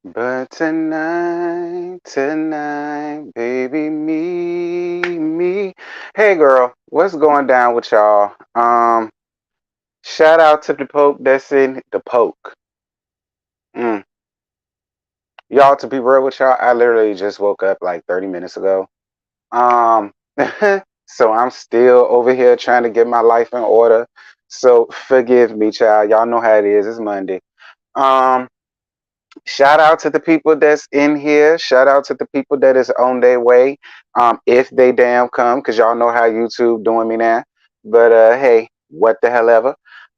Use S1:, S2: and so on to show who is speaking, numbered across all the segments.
S1: But tonight, baby, me. Hey, girl, what's going down with y'all? Shout out to the Poke that's in the Poke. Mm. Y'all, to be real with y'all, I literally just woke up like 30 minutes ago. Um, so I'm still over here trying to get my life in order. So forgive me, child. Y'all know how it is. It's Monday. Um, Shout out to the people that's in here. Shout out to the people that is on their way. If they damn come, because y'all know how YouTube doing me now. But hey, what the hell ever.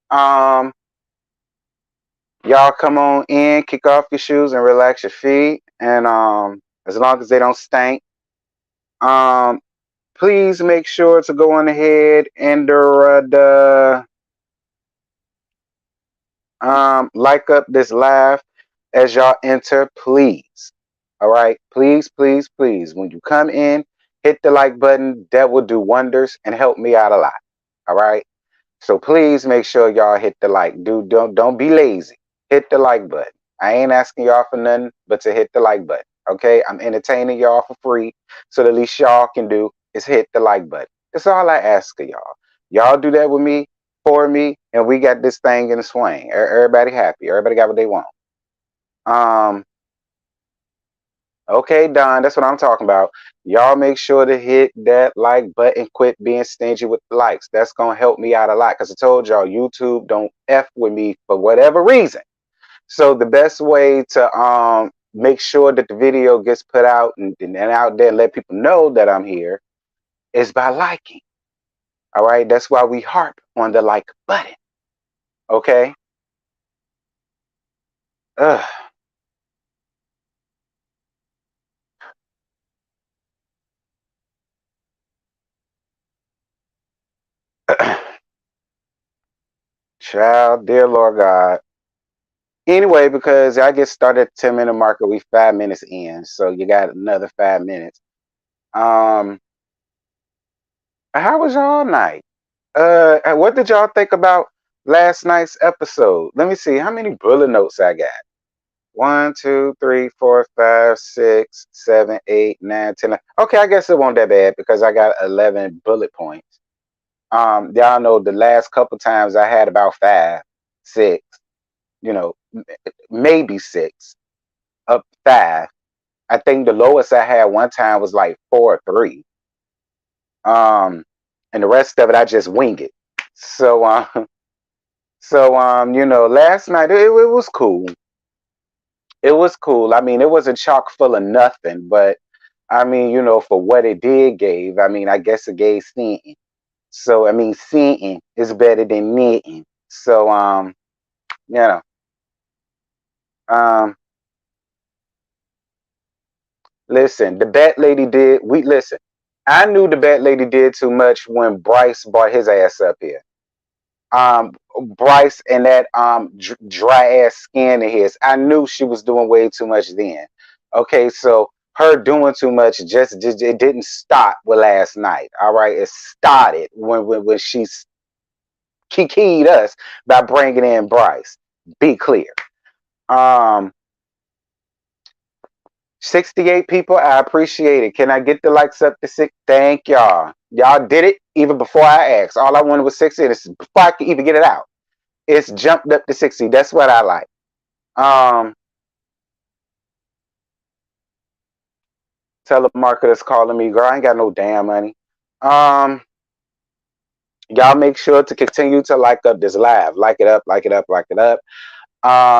S1: Um, y'all come on in, kick off your shoes and relax your feet. And as long as they don't stink. Um, please make sure to go on ahead and like up this live as y'all enter, please. All right, please. When you come in, hit the like button. That will do wonders and help me out a lot. All right. So please make sure y'all hit the like. Don't be lazy. Hit the like button. I ain't asking y'all for nothing but to hit the like button. Okay, I'm entertaining y'all for free, so the least y'all can do is hit the like button. That's all I ask of y'all. Y'all do that with me, for me, and we got this thing in the swing. Everybody happy. Everybody got what they want. Um, okay, Don, that's what I'm talking about. Y'all make sure to hit that like button. Quit being stingy with the likes. That's gonna help me out a lot. Cause I told y'all YouTube don't f with me for whatever reason. So the best way to make sure that the video gets put out and out there and let people know that I'm here is by liking. All right, that's why we harp on the like button. Okay. Ugh. Child, dear Lord God. Anyway, because I get started at 10-minute marker, we 5 minutes in, so you got another 5 minutes. Um, how was y'all night? What did y'all think about last night's episode? Let me see how many bullet notes I got. 1, 2, 3, 4, 5, 6, 7, 8, 9, 10. Okay, I guess it won't that bad because I got 11 bullet points. Y'all know the last couple times I had about 5, 6, you know, maybe 6, up 5. I think the lowest I had one time was like 4 or 3. And the rest of it I just wing it. So last night it was cool. It was cool. I mean, it wasn't chock full of nothing, but I mean, for what it did gave, I mean, I guess it gave seeing. So I mean, seeing is better than knitting. So you know, um, listen, the bat lady did. We listen. I knew the bat lady did too much when Bryce brought his ass up here. Bryce and that dry ass skin of his. I knew she was doing way too much then. Okay, so her doing too much just it didn't stop with last night. All right, it started when she kikied us by bringing in Bryce. Be clear. Um, 68 people. I appreciate it. Can I get the likes up to 6? Thank y'all. Y'all did it even before I asked. All I wanted was 60. And before I could even get it out, it's jumped up to 60. That's what I like. Um, Telemarketers calling me, girl. I ain't got no damn money. Um, y'all make sure to continue to like up this live. Like it up, like it up, like it up.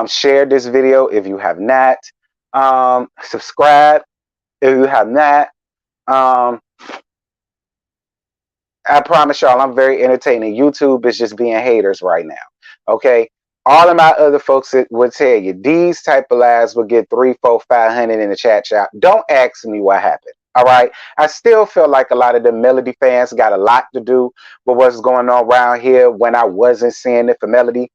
S1: Share this video if you have not. Subscribe if you have not. Um, I promise y'all, I'm very entertaining. YouTube is just being haters right now. Okay. All of my other folks would tell you these type of lives will get 3, 4, 500 in the chat shop. Don't ask me what happened. All right. I still feel like a lot of the Melody fans got a lot to do with what's going on around here when I wasn't seeing it for Melody.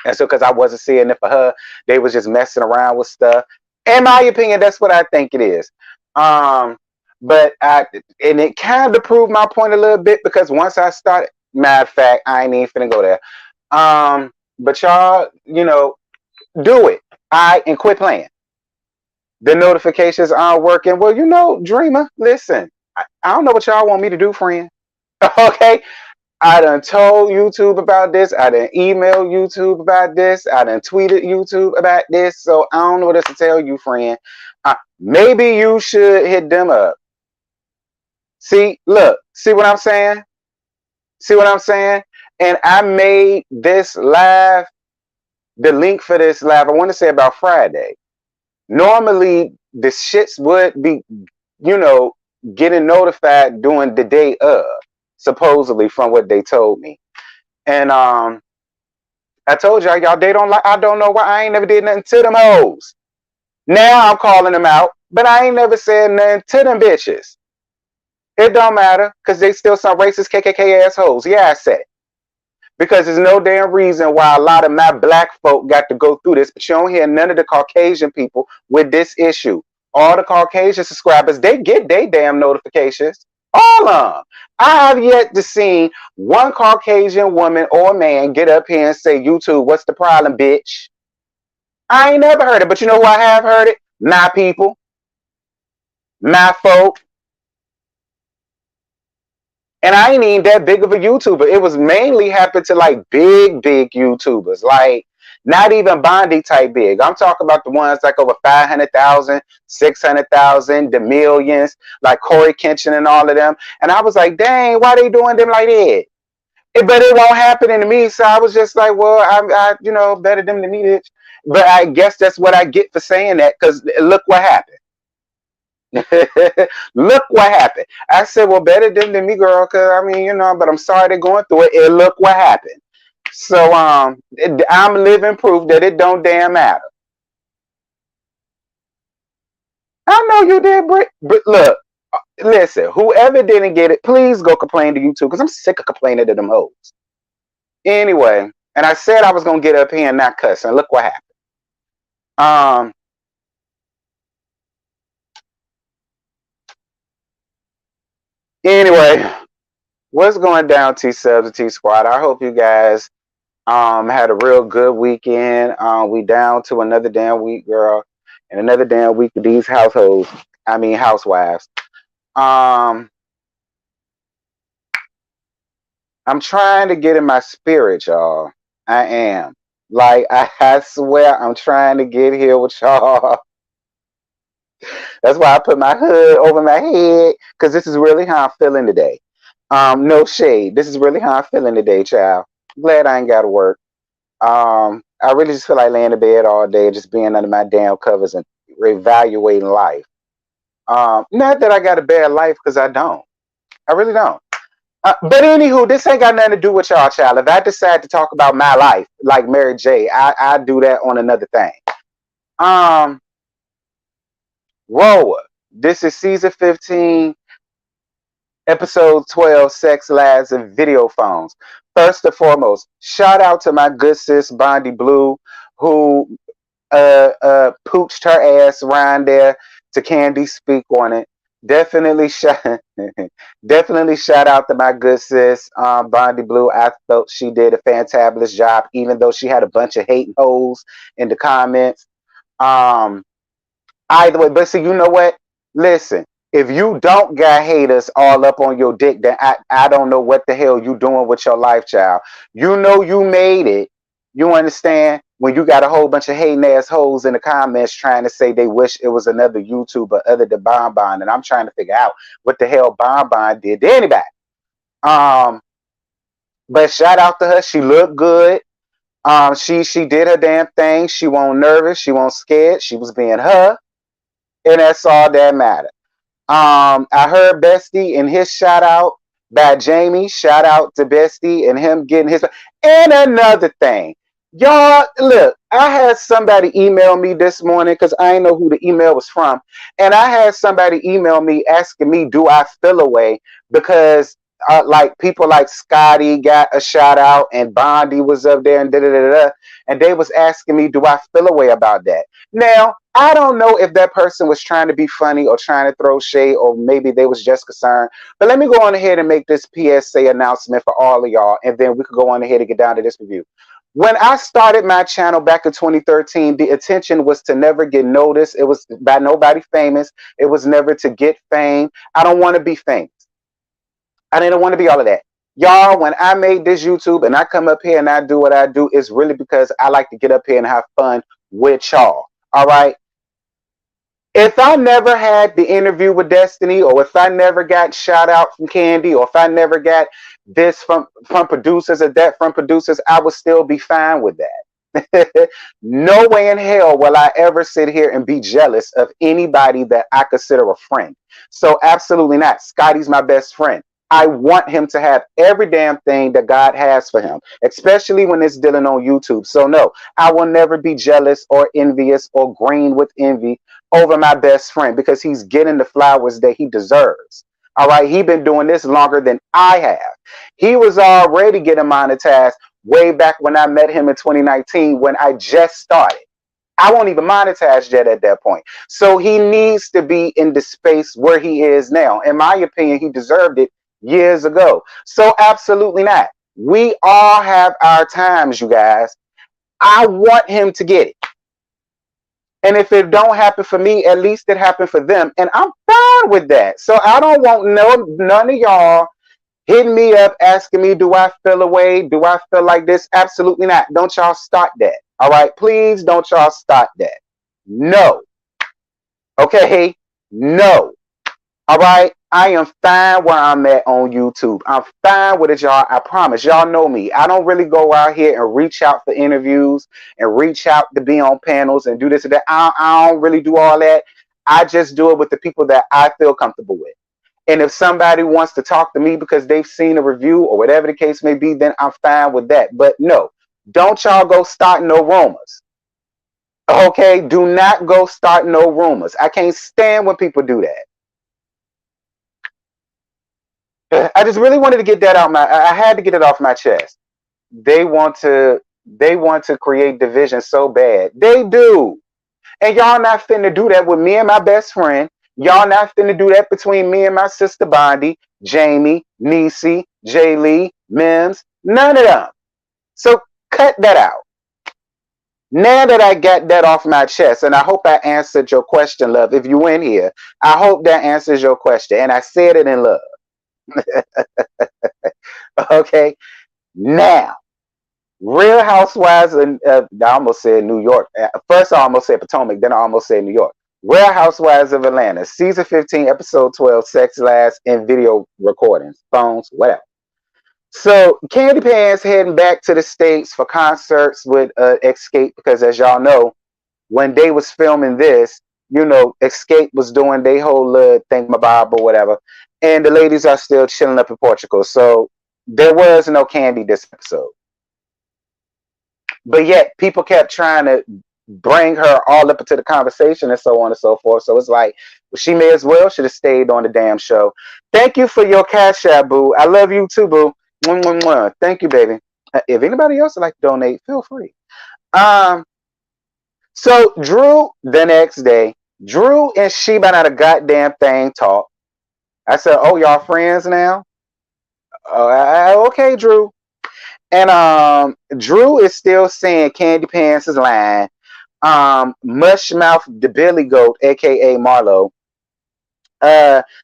S1: And so because I wasn't seeing it for her, they was just messing around with stuff. In my opinion, that's what I think it is. But and it kind of proved my point a little bit because once I started, matter of fact, I ain't even finna go there. But y'all, do it. And quit playing. The notifications aren't working. Well, Dreamer, listen, I don't know what y'all want me to do, friend. Okay? I done told YouTube about this. I done emailed YouTube about this. I done tweeted YouTube about this. So I don't know what else to tell you, friend. Maybe you should hit them up. See, look, see what I'm saying? See what I'm saying? And I made this live, the link for this live, I want to say about Friday. Normally, the shits would be, you know, getting notified during the day of, supposedly from what they told me. And I told y'all they don't like. I don't know why I ain't never did nothing to them hoes. Now I'm calling them out, but I ain't never said nothing to them bitches. It don't matter because they still some racist KKK assholes. Yeah, I said it. Because there's no damn reason why a lot of my black folk got to go through this, but you don't hear none of the Caucasian people with this issue. All the Caucasian subscribers, they get their damn notifications. All of them. I have yet to see one Caucasian woman or man get up here and say, YouTube, what's the problem, bitch? I ain't never heard it, but you know who I have heard it? My people. My folk. And I ain't even that big of a YouTuber. It was mainly happened to like big YouTubers. Like not even Bondi type big. I'm talking about the ones like over 500,000, 600,000, the millions, like Corey Kenshin and all of them. And I was like, dang, why they doing them like that? But it won't happen to me. So I was just like, well, I better them than me, bitch. But I guess that's what I get for saying that, because look what happened. Look what happened. I said, well, better them than me, girl, because I mean, but I'm sorry they're going through it. And look what happened. So I'm living proof that it don't damn matter. I know you did, but look, listen, whoever didn't get it, please go complain to YouTube, because I'm sick of complaining to them hoes. Anyway, and I said I was gonna get up here and not cuss, and look what happened. Anyway, what's going down, T-Subs and T-Squad? I hope you guys had a real good weekend. We down to another damn week, girl, and another damn week of these housewives. I'm trying to get in my spirit, y'all. I am. Like, I swear I'm trying to get here with y'all. That's why I put my hood over my head, because this is really how I'm feeling today. No shade. This is really how I'm feeling today, child. Glad I ain't got to work. I really just feel like laying in bed all day, just being under my damn covers and reevaluating life. Not that I got a bad life, because I don't. I really don't. But anywho, this ain't got nothing to do with y'all, child. If I decide to talk about my life, like Mary J, I do that on another thing. RHOA. This is season 15, episode 12, Sex, Labs, and Video Phones. First and foremost, shout out to my good sis Bondi Blue, who pooched her ass around there to Candy Speak on it. Definitely shout out to my good sis Bondi Blue. I felt she did a fantabulous job, even though she had a bunch of hating hoes in the comments. Either way, but see, you know what? Listen, if you don't got haters all up on your dick, then I don't know what the hell you doing with your life, child. You know you made it. You understand? When you got a whole bunch of hating ass hoes in the comments trying to say they wish it was another YouTuber other than Bonbon, and I'm trying to figure out what the hell Bonbon did to anybody. But shout out to her. She looked good. She did her damn thing. She wasn't nervous. She wasn't scared. She was being her. And that's all that mattered. I heard Bestie and his shout out by Jamie. Shout out to Bestie and him getting his. And another thing, y'all, look, I had somebody email me this morning, because I didn't know who the email was from. And I had somebody email me asking me, do I feel away? Because like people like Scotty got a shout out and Bondi was up there and da da da da. And they was asking me, do I feel a way about that? Now, I don't know if that person was trying to be funny or trying to throw shade or maybe they was just concerned. But let me go on ahead and make this PSA announcement for all of y'all, and then we could go on ahead and get down to this review. When I started my channel back in 2013, the intention was to never get noticed. It was by nobody famous. It was never to get fame. I don't want to be famous. I didn't want to be all of that. Y'all, when I made this YouTube and I come up here and I do what I do, it's really because I like to get up here and have fun with y'all. All right. If I never had the interview with Destiny, or if I never got shout out from Candy, or if I never got this from producers or that from producers, I would still be fine with that. No way in hell will I ever sit here and be jealous of anybody that I consider a friend. So absolutely not. Scotty's my best friend. I want him to have every damn thing that God has for him, especially when it's dealing on YouTube. So no, I will never be jealous or envious or green with envy over my best friend, because he's getting the flowers that he deserves. All right. He's been doing this longer than I have. He was already getting monetized way back when I met him in 2019 when I just started. I won't even monetize yet at that point. So he needs to be in the space where he is now. In my opinion, he deserved it years ago. So absolutely not. We all have our times, you guys. I want him to get it. And if it don't happen for me, at least it happened for them. And I'm fine with that. So I don't want none of y'all hitting me up asking me, do I feel away? Do I feel like this? Absolutely not. Don't y'all start that. All right. Please don't y'all start that. No. Okay. No. All right. I am fine where I'm at on YouTube. I'm fine with it, y'all. I promise. Y'all know me. I don't really go out here and reach out for interviews and reach out to be on panels and do this and that. I don't really do all that. I just do it with the people that I feel comfortable with. And if somebody wants to talk to me because they've seen a review or whatever the case may be, then I'm fine with that. But no, don't y'all go start no rumors. Okay? Do not go start no rumors. I can't stand when people do that. I just really wanted to get that out. I had to get it off my chest. They want to create division so bad. They do. And y'all not finna do that with me and my best friend. Y'all not finna do that between me and my sister Bondi, Jamie, Niecy, Jay Lee, Mims. None of them. So cut that out. Now that I got that off my chest, and I hope I answered your question, love. If you in here, I hope that answers your question. And I said it in love. Okay. Now, Real Housewives, and I almost said New York. First, I almost said Potomac, then I almost said New York. Real Housewives of Atlanta, season 15, episode 12, sex, lies, and video recordings, phones, whatever. So, Candy Pants heading back to the States for concerts with Escape, because as y'all know, when they was filming this, you know, Escape was doing their whole thingamabob or whatever, and the ladies are still chilling up in Portugal. So, there was no Candy this episode. But yet people kept trying to bring her all up into the conversation and so on and so forth. So it's like, well, she may as well should have stayed on the damn show. Thank you for your cash app, boo. I love you too, boo. Mwah, mwah, mwah. Thank you, baby. If anybody else would like to donate, feel free. So Drew, the next day, Drew and Sheba not a goddamn thing talk. I said, oh, y'all friends now? Okay, Drew. And Drew is still saying Candy Pants is lying. Mushmouth the Billy Goat, aka Marlo.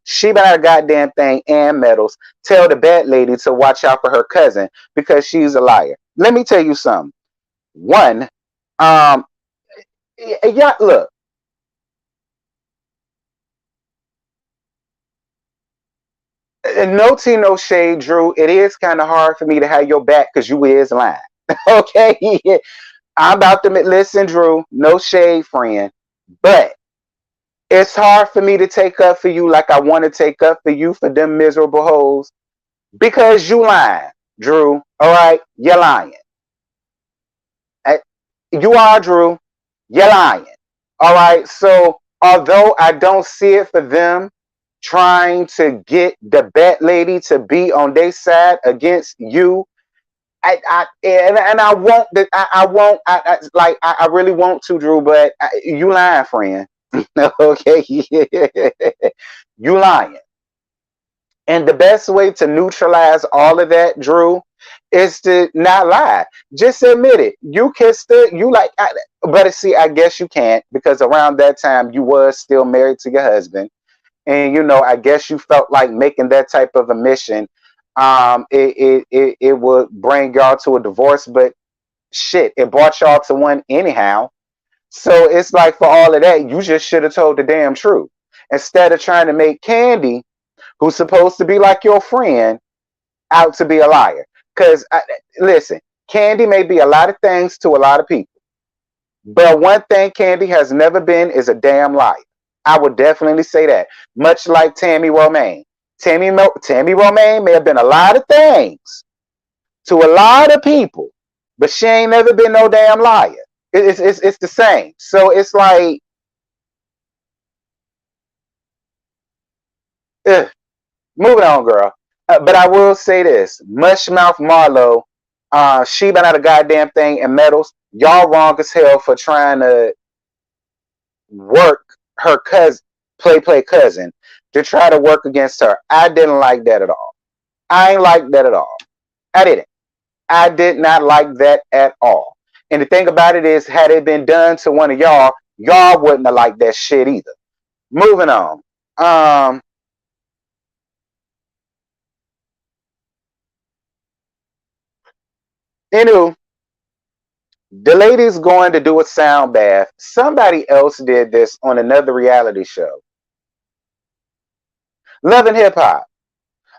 S1: She about a goddamn thing and medals. Tell the bad lady to watch out for her cousin because she's a liar. Let me tell you something. One, yeah, look. No tea, no shade, Drew. It is kind of hard for me to have your back because you is lying. Okay? I'm about to listen, Drew. No shade, friend. But it's hard for me to take up for you like I want to take up for you for them miserable hoes because you lying, Drew. All right? You're lying. You are, Drew. You're lying. All right? So, although I don't see it for them trying to get the bet lady to be on their side against you. And I won't. I won't. I really want to, Drew. But you lying, friend. Okay, you lying. And the best way to neutralize all of that, Drew, is to not lie. Just admit it. You kissed her. You like, but see, I guess you can't because around that time you was still married to your husband, and I guess you felt like making that type of a mission. It would bring y'all to a divorce, but shit, it brought y'all to one anyhow. So it's like for all of that, you just should have told the damn truth instead of trying to make Candy, who's supposed to be like your friend, out to be a liar. Because listen, Candy may be a lot of things to a lot of people, but one thing Candy has never been is a damn liar. I would definitely say that. Much like Tammy Romaine. Tammy Romaine may have been a lot of things to a lot of people, but she ain't never been no damn liar. It's the same. So it's like, ugh, moving on, girl. But I will say this: Mushmouth Marlowe, she been out a goddamn thing in medals. Y'all wrong as hell for trying to work her cousin, play cousin, to try to work against her. I didn't like that at all. I ain't like that at all. I didn't. I did not like that at all. And the thing about it is, had it been done to one of y'all, y'all wouldn't have liked that shit either. Moving on. Anywho, the lady's going to do a sound bath. Somebody else did this on another reality show. Love and Hip Hop.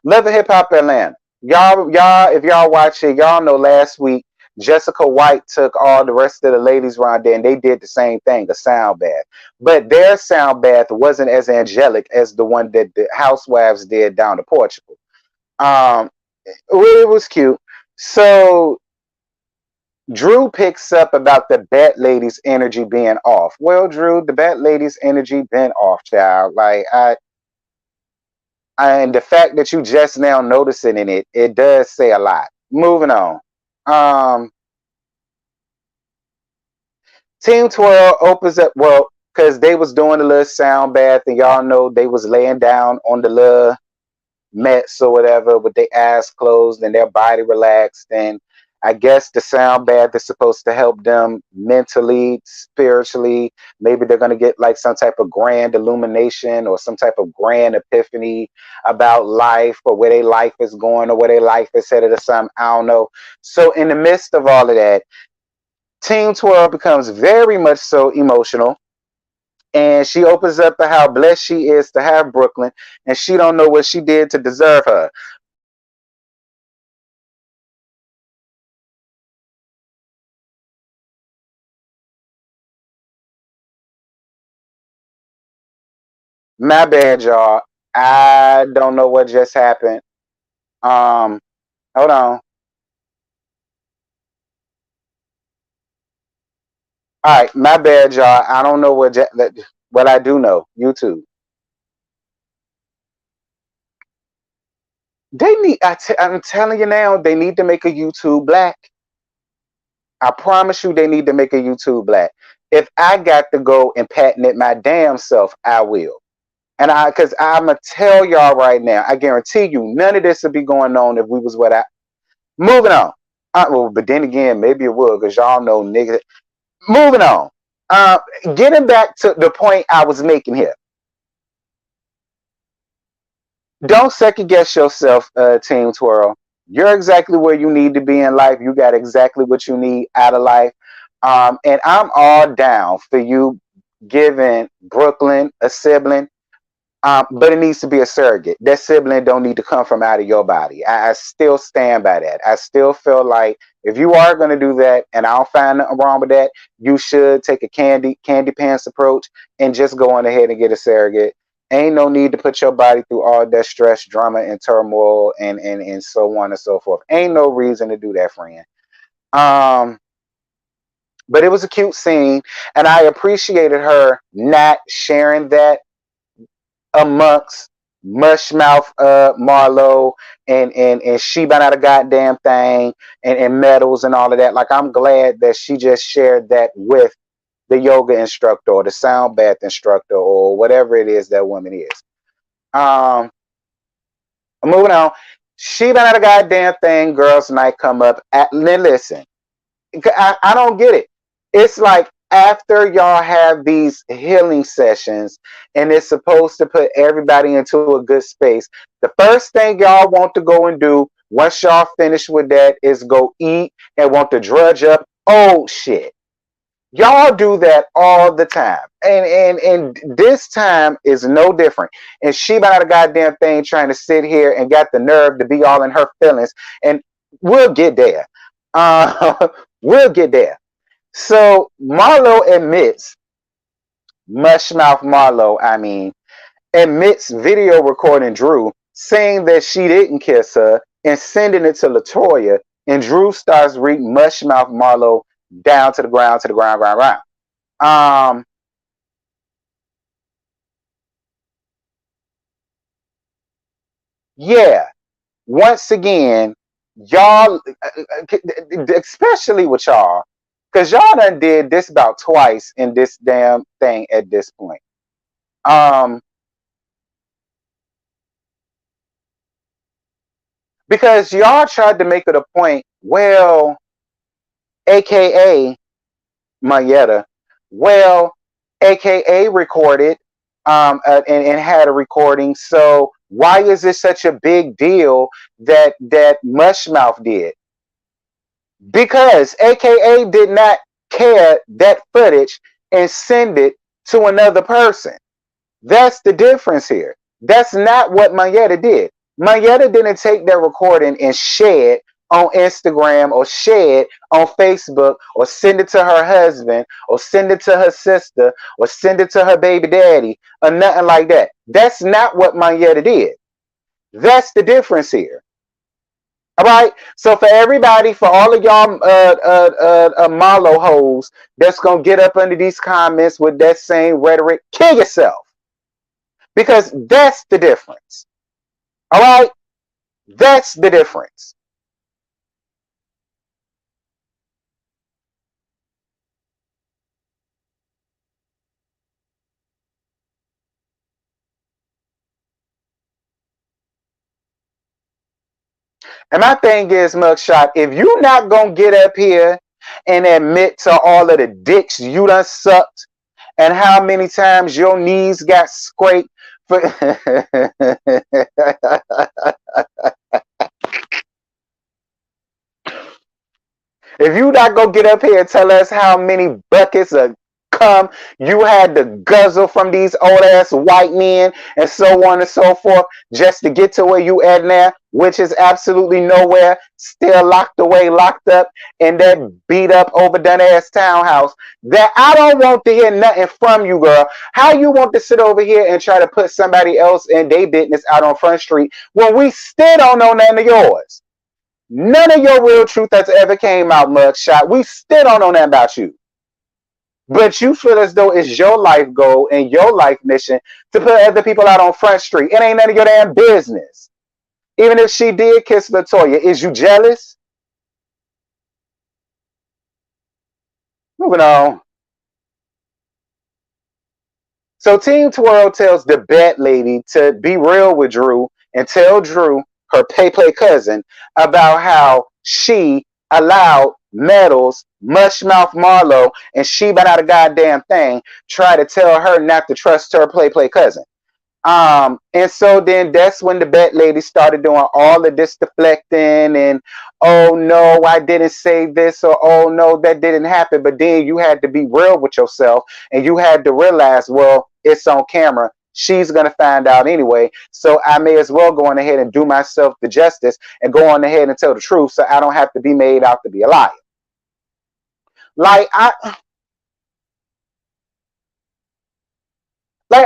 S1: Love and Hip Hop Atlanta. Y'all, if y'all watch it, y'all know last week Jessica White took all the rest of the ladies around there and they did the same thing, a sound bath. But their sound bath wasn't as angelic as the one that the Housewives did down to Portugal. Um, it was cute. So Drew picks up about the Bat Lady's energy being off. Well, Drew, the Bat Lady's energy been off, child. Like and the fact that you just now noticing it, it does say a lot. Moving on. Um, Team Twirl opens up, well, because they was doing a little sound bath, and y'all know they was laying down on the little mats or whatever with their eyes closed and their body relaxed. And I guess the sound bath is supposed to help them mentally, spiritually. Maybe they're going to get like some type of grand illumination or some type of grand epiphany about life or where their life is going or where their life is headed or something. I don't know. So in the midst of all of that, Team 12 becomes very much so emotional. And she opens up to how blessed she is to have Brooklyn, and she don't know what she did to deserve her. My bad, y'all. I don't know what just happened. Um, Hold on. All right, my bad, y'all. I don't know what I do know. YouTube. I'm telling you now, they need to make a YouTube black. I promise you, they need to make a YouTube black. If I got to go and patent it my damn self, I will. Because I'm gonna tell y'all right now, I guarantee you, none of this would be going on if we was what I. Moving on. Well, but then again, maybe it would, because y'all know niggas. Moving on. Uh, Getting back to the point I was making here. Don't second guess yourself, Team Twirl. You're exactly where you need to be in life. You got exactly what you need out of life. And I'm all down for you giving Brooklyn a sibling. But it needs to be a surrogate. That sibling don't need to come from out of your body. I still stand by that. I still feel like if you are going to do that, and I don't find nothing wrong with that, you should take a candy pants approach and just go on ahead and get a surrogate. Ain't no need to put your body through all that stress, drama, and turmoil, and so on and so forth. Ain't no reason to do that, friend. Um, but it was a cute scene, and I appreciated her not sharing that amongst Mushmouth Marlo and she been out a goddamn thing and medals and all of that. Like, I'm glad that she just shared that with the yoga instructor or the sound bath instructor or whatever it is that woman is. Moving on. She been out a goddamn thing. Girls' night come up. Listen, I don't get it. It's like after y'all have these healing sessions and it's supposed to put everybody into a good space, the first thing y'all want to go and do once y'all finish with that is go eat and want to drudge up old shit. Y'all do that all the time. And this time is no different. And she about a goddamn thing trying to sit here and got the nerve to be all in her feelings. And we'll get there. We'll get there. So Marlo admits, Mushmouth Marlo, admits video recording Drew saying that she didn't kiss her and sending it to LaToya. And Drew starts reading Mushmouth Marlo down to the ground, ground. Yeah. Once again, y'all, especially with y'all, because y'all done did this about twice in this damn thing at this point. Because y'all tried to make it a point, well, aka Mayetta, well, aka recorded and had a recording. So why is this such a big deal that Mushmouth did? Because aka did not care that footage and send it to another person. That's the difference here. That's not what Mayetta did. Mayetta didn't take that recording and share it on Instagram or share it on Facebook or send it to her husband or send it to her sister or send it to her baby daddy or nothing like that. That's not what Mayetta did. That's the difference here. All right. So for everybody, for all of y'all Marlo hoes that's gonna get up under these comments with that same rhetoric, kill yourself. Because that's the difference. All right? That's the difference. And my thing is, Mugshot, if you're not going to get up here and admit to all of the dicks you done sucked and how many times your knees got scraped for... If you not gonna get up here and tell us how many buckets of cum you had to guzzle from these old ass white men and so on and so forth just to get to where you at now, which is absolutely nowhere, still locked away, locked up in that beat up, overdone ass townhouse, that I don't want to hear nothing from you, girl. How you want to sit over here and try to put somebody else in their business out on Front Street when we still don't know none of yours? None of your real truth that's ever came out, Mugshot. We still don't know nothing about you. But you feel as though it's your life goal and your life mission to put other people out on Front Street. It ain't none of your damn business. Even if she did kiss LaToya, is you jealous? Moving on. So Team Twirl tells the Bat Lady to be real with Drew and tell Drew, her Play cousin, about how she allowed Metals, Mushmouth Marlo, and she been out a goddamn thing, try to tell her not to trust her Play cousin. And so then that's when the Bat Lady started doing all of this deflecting and, oh no, I didn't say this, or oh no, that didn't happen. But then you had to be real with yourself and you had to realize, well, it's on camera. She's going to find out anyway. So I may as well go on ahead and do myself the justice and go on ahead and tell the truth so I don't have to be made out to be a liar. Like,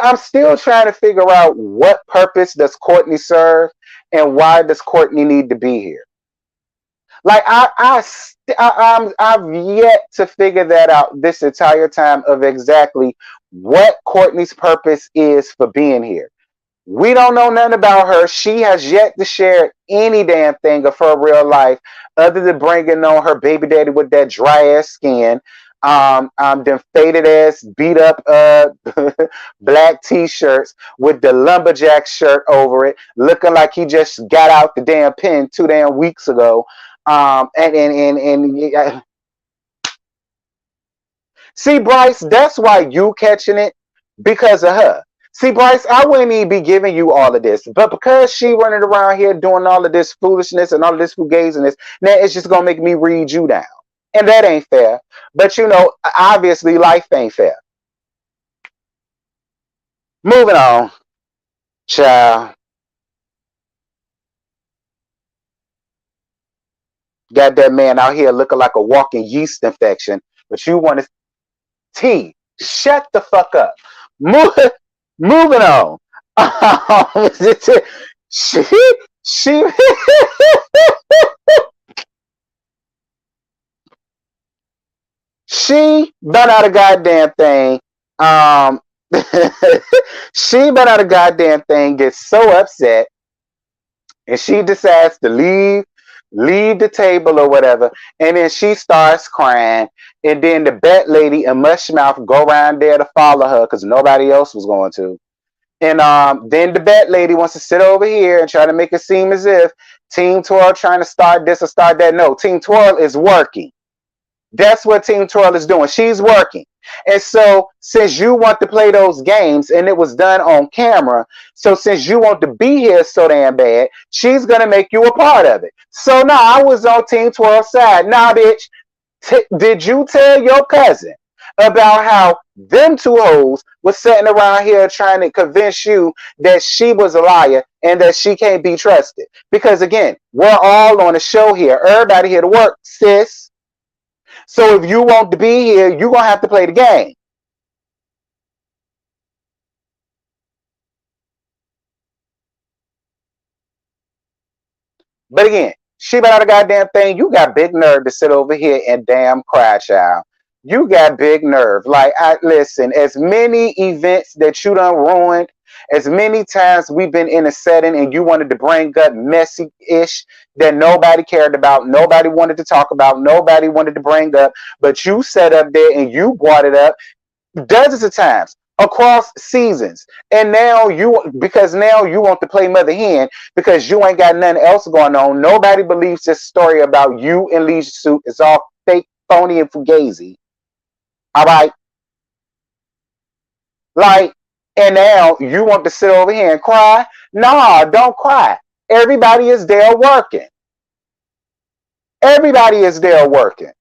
S1: I'm still trying to figure out what purpose does Courtney serve and why does Courtney need to be here. Like, I've yet to figure that out this entire time of exactly what Courtney's purpose is for being here. We don't know nothing about her. She has yet to share any damn thing of her real life other than bringing on her baby daddy with that dry ass skin, them faded ass, beat up black t-shirts with the lumberjack shirt over it, looking like he just got out the damn pen 2 damn weeks ago. And see, Bryce, that's why you catching it because of her. See, Bryce, I wouldn't even be giving you all of this, but because she running around here doing all of this foolishness and all of this fugaziness, now it's just gonna make me read you down, and that ain't fair. But obviously, life ain't fair. Moving on, child. Got that man out here looking like a walking yeast infection, but you want to T. Shut the fuck up. Move, moving on. she she she been out a goddamn thing. Um, she been out a goddamn thing. Gets so upset, and she decides to leave the table or whatever, and then she starts crying, and then the bet lady and Mushmouth go around there to follow her because nobody else was going to. And then the bet lady wants to sit over here and try to make it seem as if Team Twirl trying to start this or start that. No, Team Twirl is working. That's what Team Twirl is doing. She's working. And so since you want to play those games and it was done on camera, so since you want to be here so damn bad, she's going to make you a part of it. So now I was on Team Twirl's side. Nah, bitch, did you tell your cousin about how them two hoes was sitting around here trying to convince you that she was a liar and that she can't be trusted? Because again, we're all on a show here. Everybody here to work, sis. So if you want to be here, you're going to have to play the game. But again, she about a goddamn thing. You got big nerve to sit over here and damn cry, child. You got big nerve. Like, listen, as many events that you done ruined, as many times we've been in a setting and you wanted to bring up messy-ish that nobody cared about, nobody wanted to talk about, nobody wanted to bring up, but you sat up there and you brought it up dozens of times across seasons. And because now you want to play mother hen because you ain't got nothing else going on. Nobody believes this story about you in Leisure Suit is all fake, phony, and fugazi. All right? Like, and now you want to sit over here and cry? Nah, don't cry. Everybody is there working. Everybody is there working.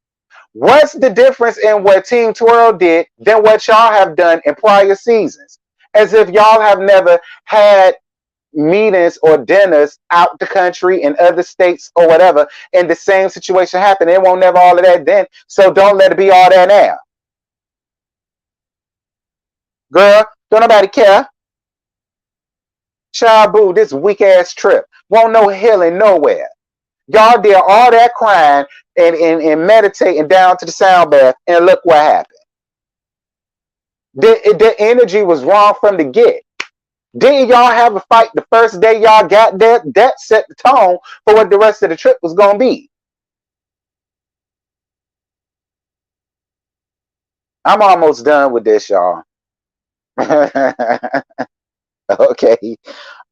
S1: What's the difference in what Team Twirl did than what y'all have done in prior seasons? As if y'all have never had meetings or dinners out the country in other states or whatever, and the same situation happened. It won't never all of that then, so don't let it be all that now. Girl, don't nobody care. Child boo, this weak ass trip. Won't no healing nowhere. Y'all did all that crying and meditating down to the sound bath, and look what happened. The energy was wrong from the get. Didn't y'all have a fight the first day y'all got there? That set the tone for what the rest of the trip was going to be. I'm almost done with this, y'all. Okay.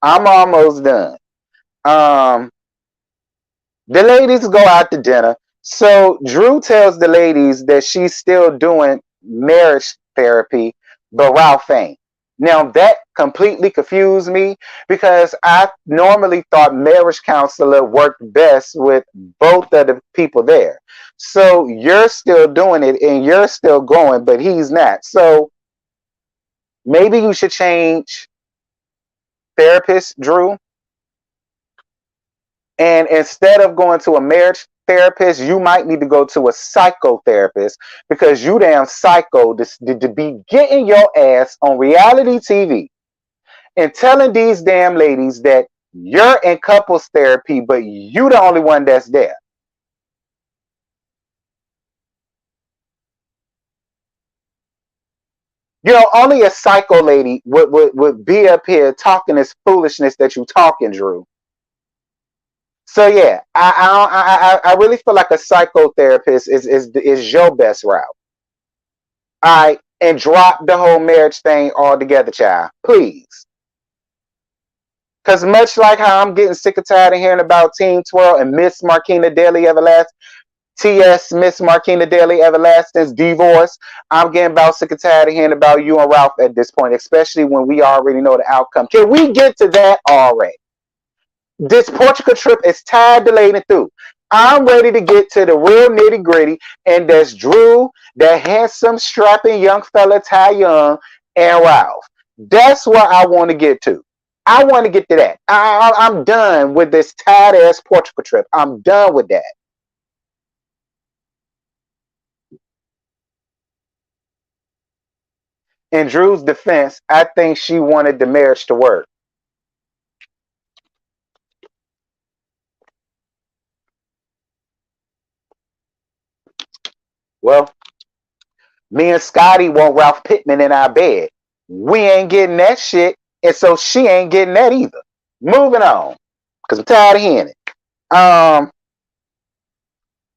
S1: I'm almost done. Um, the ladies go out to dinner. So Drew tells the ladies that she's still doing marriage therapy, but Ralph ain't. Now that completely confused me because I normally thought marriage counselor worked best with both of the people there. So you're still doing it and you're still going, but he's not. So maybe you should change therapist, Drew. And instead of going to a marriage therapist, you might need to go to a psychotherapist because you damn psycho to be getting your ass on reality TV and telling these damn ladies that you're in couples therapy, but you the only one that's there. You know, only a psycho lady would be up here talking this foolishness that you talking, Drew. So yeah, I really feel like a psychotherapist is your best route. All right, and drop the whole marriage thing altogether, child, please. Because much like how I'm getting sick and tired of hearing about Team Twirl and Miss Marquina Daily Everlast, T.S. Miss Marquina Daily Everlasting's divorce, I'm getting about sick and tired of hearing about you and Ralph at this point, especially when we already know the outcome. Can we get to that already? This Portugal trip is tired, delayed, and through. I'm ready to get to the real nitty gritty, and that's Drew, that handsome, strapping young fella Ty Young, and Ralph. That's what I want to get to. I want to get to that. I'm done with this tired ass Portugal trip. I'm done with that. In Drew's defense, I think she wanted the marriage to work. Well, me and Scotty want Ralph Pittman in our bed. We ain't getting that shit, and so she ain't getting that either. Moving on, because I'm tired of hearing it.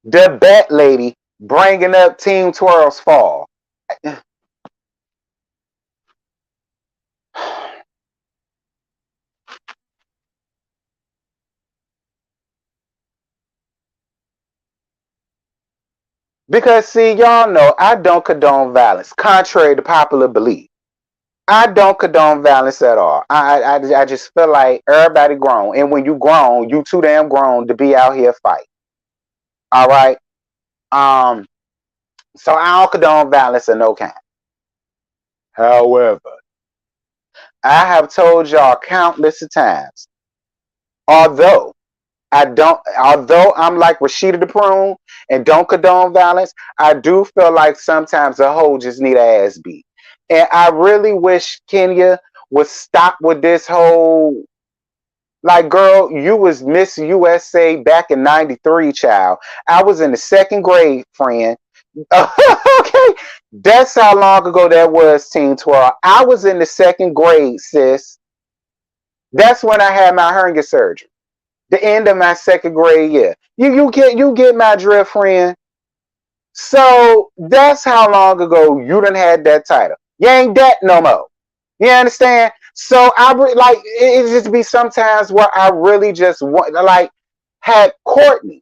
S1: The Bat Lady bringing up Team Twirl's fall. Because, see, y'all know I don't condone violence, contrary to popular belief. I don't condone violence at all. I just feel like everybody grown. And when you grown, you too damn grown to be out here fighting. All right? Um, so I don't condone violence of no kind. However, I have told y'all countless of times, although although I'm like Rashida the Prune and don't condone violence, I do feel like sometimes a hoe just need a ass beat. And I really wish Kenya would stop with this whole, like, girl, you was Miss USA back in 93, child. I was in the second grade, friend. Okay, that's how long ago that was, Team 12. I was in the second grade, sis. That's when I had my hernia surgery. The end of my second grade year. You get my drift, friend. So that's how long ago you done had that title. You ain't that no more. You understand? So like it just be sometimes where I really just want, like, had Courtney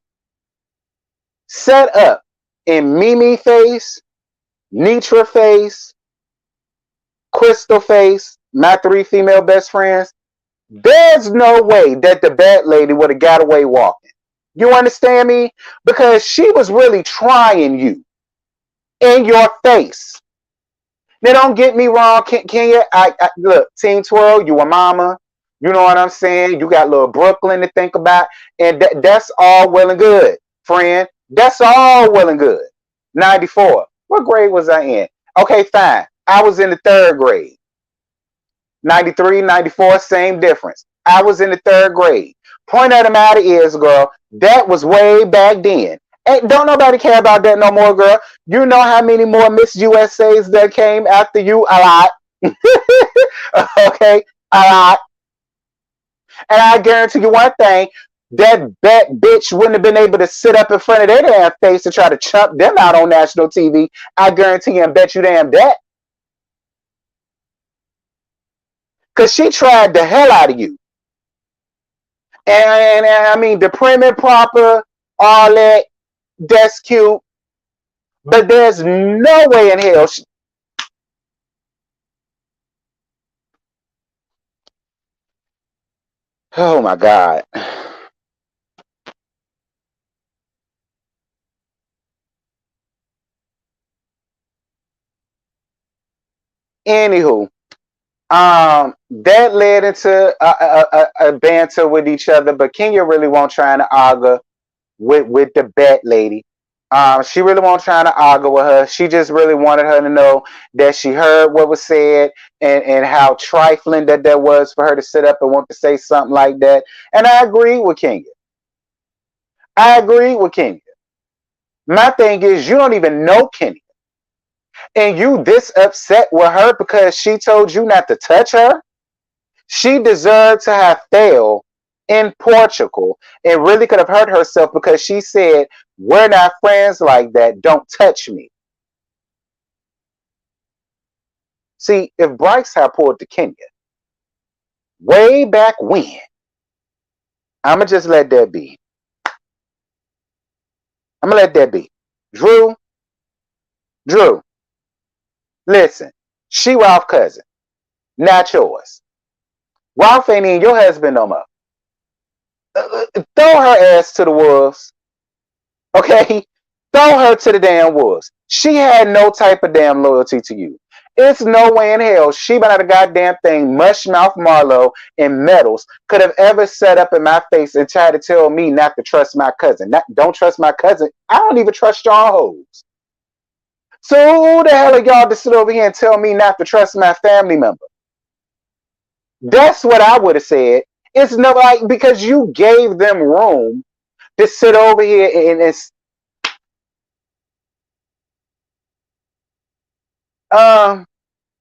S1: set up in Mimi face, Nitra face, Crystal face, my three female best friends. There's no way that the Bat Lady would have got away walking. You understand me? Because she was really trying you in your face. Now, don't get me wrong, Kenya. Look, Team Twirl, you a mama. You know what I'm saying? You got little Brooklyn to think about, and that's all well and good, friend. That's all well and good. 94. What grade was I in? Okay, fine. I was in the third grade. 93, 94, same difference. I was in the third grade. Point of the matter is, girl, that was way back then. Ain't don't nobody care about that no more, girl. You know how many more Miss USAs that came after you? A lot. Okay, a lot. And I guarantee you one thing, that bitch wouldn't have been able to sit up in front of their damn face to try to chump them out on national TV. I guarantee you and bet you damn that. Because she tried the hell out of you. And I mean, the prim and proper, all that, that's cute. But there's no way in hell. Oh my God. Anywho, that led into a banter with each other, but Kenya really won't trying to argue with the Bat Lady. She really won't trying to argue with her. She just really wanted her to know that she heard what was said, and how trifling that was for her to sit up and want to say something like that. And I agree with Kenya. I agree with Kenya. My thing is, you don't even know Kenya. and you this upset with her because she told you not to touch her? She deserved to have failed in Portugal and really could have hurt herself because she said, we're not friends like that. Don't touch me. See, if Bryce had pulled to Kenya way back when, I'ma just let that be. I'm gonna let that be. Drew, listen, she Ralph's cousin, not yours. Ralph ain't even your husband no more. Throw her ass to the wolves, okay? Throw her to the damn wolves. She had no type of damn loyalty to you. It's no way in hell she by the goddamn thing, Mushmouth Marlowe and Metals could have ever set up in my face and tried to tell me not to trust my cousin. Don't trust my cousin. I don't even trust y'all hoes. So who the hell are y'all to sit over here and tell me not to trust my family member? That's what I would have said. It's no like because you gave them room to sit over here and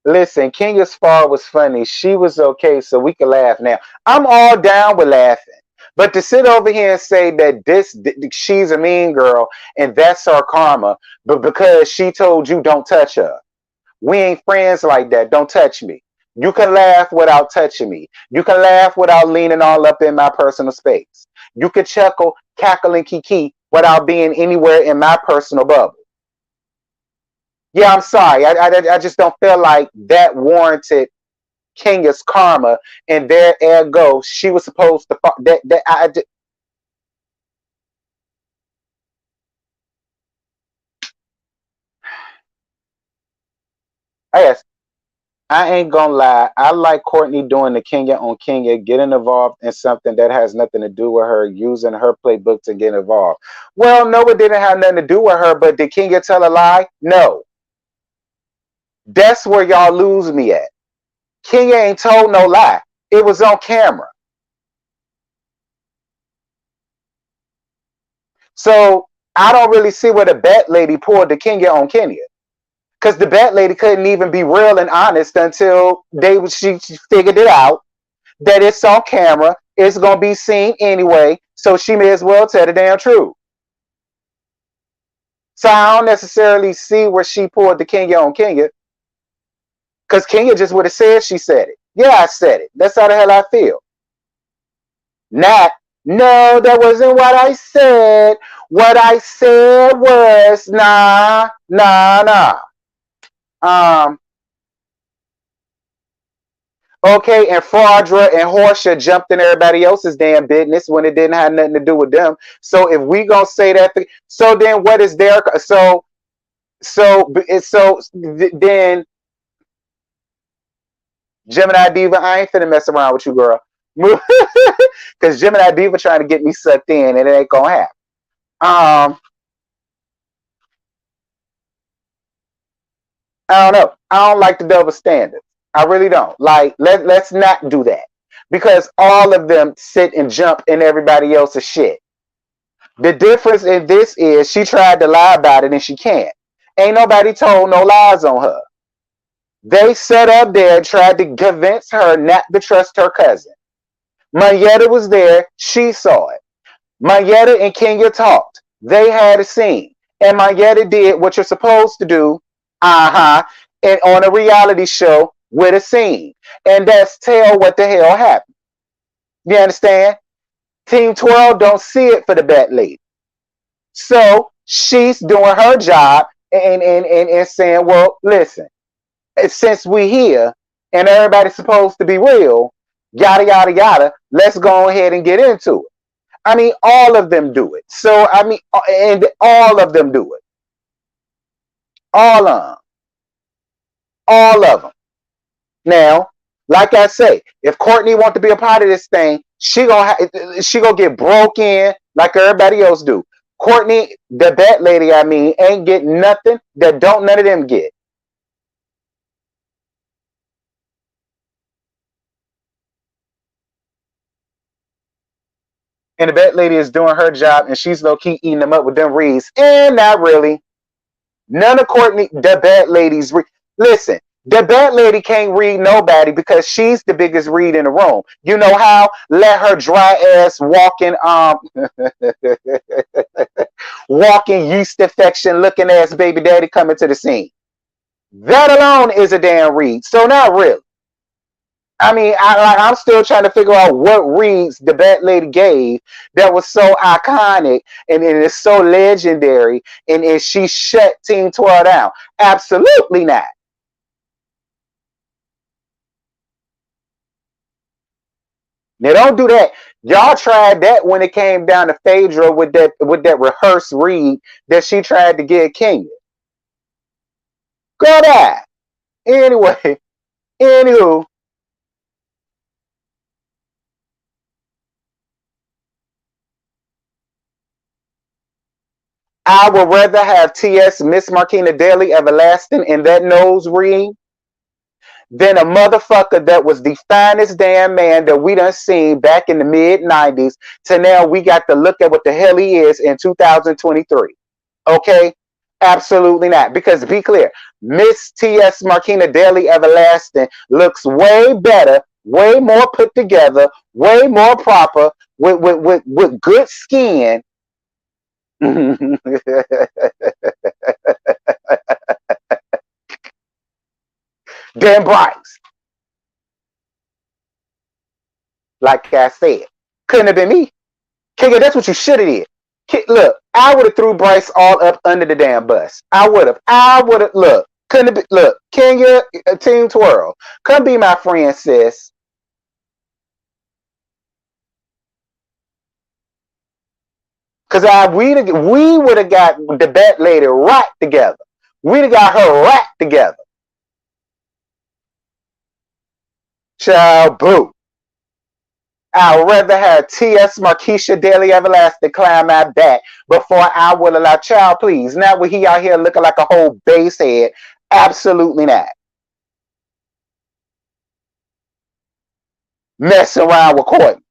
S1: listen, Kenya's fall was funny. She was okay, so we can laugh now. I'm all down with laughing. But to sit over here and say that she's a mean girl and that's her karma, but because she told you don't touch her. We ain't friends like that. Don't touch me. You can laugh without touching me. You can laugh without leaning all up in my personal space. You can chuckle, cackle, and kiki without being anywhere in my personal bubble. Yeah, I'm sorry. I just don't feel like that warranted Kenya's karma, and there ergo she was supposed to that yes, I ain't gonna lie. I like Courtney doing the Kenya on Kenya, getting involved in something that has nothing to do with her, using her playbook to get involved. Well, no, it didn't have nothing to do with her, but did Kenya tell a lie? No. That's where y'all lose me at. Kenya ain't told no lie. It was on camera. So I don't really see where the bat lady pulled the Kenya on Kenya. Because the bat lady couldn't even be real and honest until she figured it out that it's on camera, it's gonna be seen anyway, so she may as well tell the damn truth. So I don't necessarily see where she pulled the Kenya on Kenya, because Kenya just would have said she said it. Yeah, I said it. That's how the hell I feel. Not, no, that wasn't what I said. What I said was nah. Okay, and Fraudra and Horsha jumped in everybody else's damn business when it didn't have nothing to do with them. So if we gonna say that, so then what is their then Gemini Diva? I ain't finna mess around with you, girl, because Gemini Diva trying to get me sucked in, and it ain't gonna happen. I don't know. I don't like the double standards. I really don't. Like, let's not do that because all of them sit and jump in everybody else's shit. The difference in this is she tried to lie about it and she can't. Ain't nobody told no lies on her. They sat up there and tried to convince her not to trust her cousin. Mayetta was there. She saw it. Mayetta and Kenya talked. They had a scene. And Mayetta did what you're supposed to do, and on a reality show with a scene. And that's tell what the hell happened. You understand? Team 12 don't see it for the bat lady. So she's doing her job and saying, well, listen, since we here and everybody's supposed to be real, yada, yada, yada, let's go ahead and get into it. I mean, all of them do it. So, I mean, and all of them do it. All of them. All of them. Now, like I say, if Courtney want to be a part of this thing, she gonna get broke in like everybody else do. Courtney, the bat lady, I mean, ain't getting nothing that don't none of them get. And the bat lady is doing her job, and she's low key eating them up with them reeds. And not really. None of Courtney, the bad ladies. Listen, the bad lady can't read nobody because she's the biggest read in the room. You know how? Let her dry ass walking, walking yeast infection looking ass baby daddy come into the scene. That alone is a damn read. So not really. I mean, I'm still trying to figure out what reads the Bat Lady gave that was so iconic and it's so legendary, and she shut Team 12 down. Absolutely not. Now don't do that. Y'all tried that when it came down to Phaedra with that rehearsed read that she tried to get Kenya. Go back. Anyway, anywho, I would rather have T.S. Miss Marquina Daly Everlasting in that nose read than a motherfucker that was the finest damn man that we done seen back in the mid 90s to now we got to look at what the hell he is in 2023. Okay? Absolutely not. Because be clear, Miss T.S. Marquina Daly Everlasting looks way better, way more put together, way more proper, with good skin. Dan Bryce. Like I said, couldn't have been me. Kenya, that's what you should have did. Look, I would have threw Bryce all up under the damn bus. I would have. Look, couldn't have been. Look, Kenya, Team Twirl, come be my friend, sis. Cause we would have got the Bat Lady right together. We'd have got her right together. Child, boo. I'd rather have T.S. Marquisha Daily Everlasting climb my back before I will allow child, please. Not with he out here looking like a whole base head. Absolutely not. Messing around with Courtney.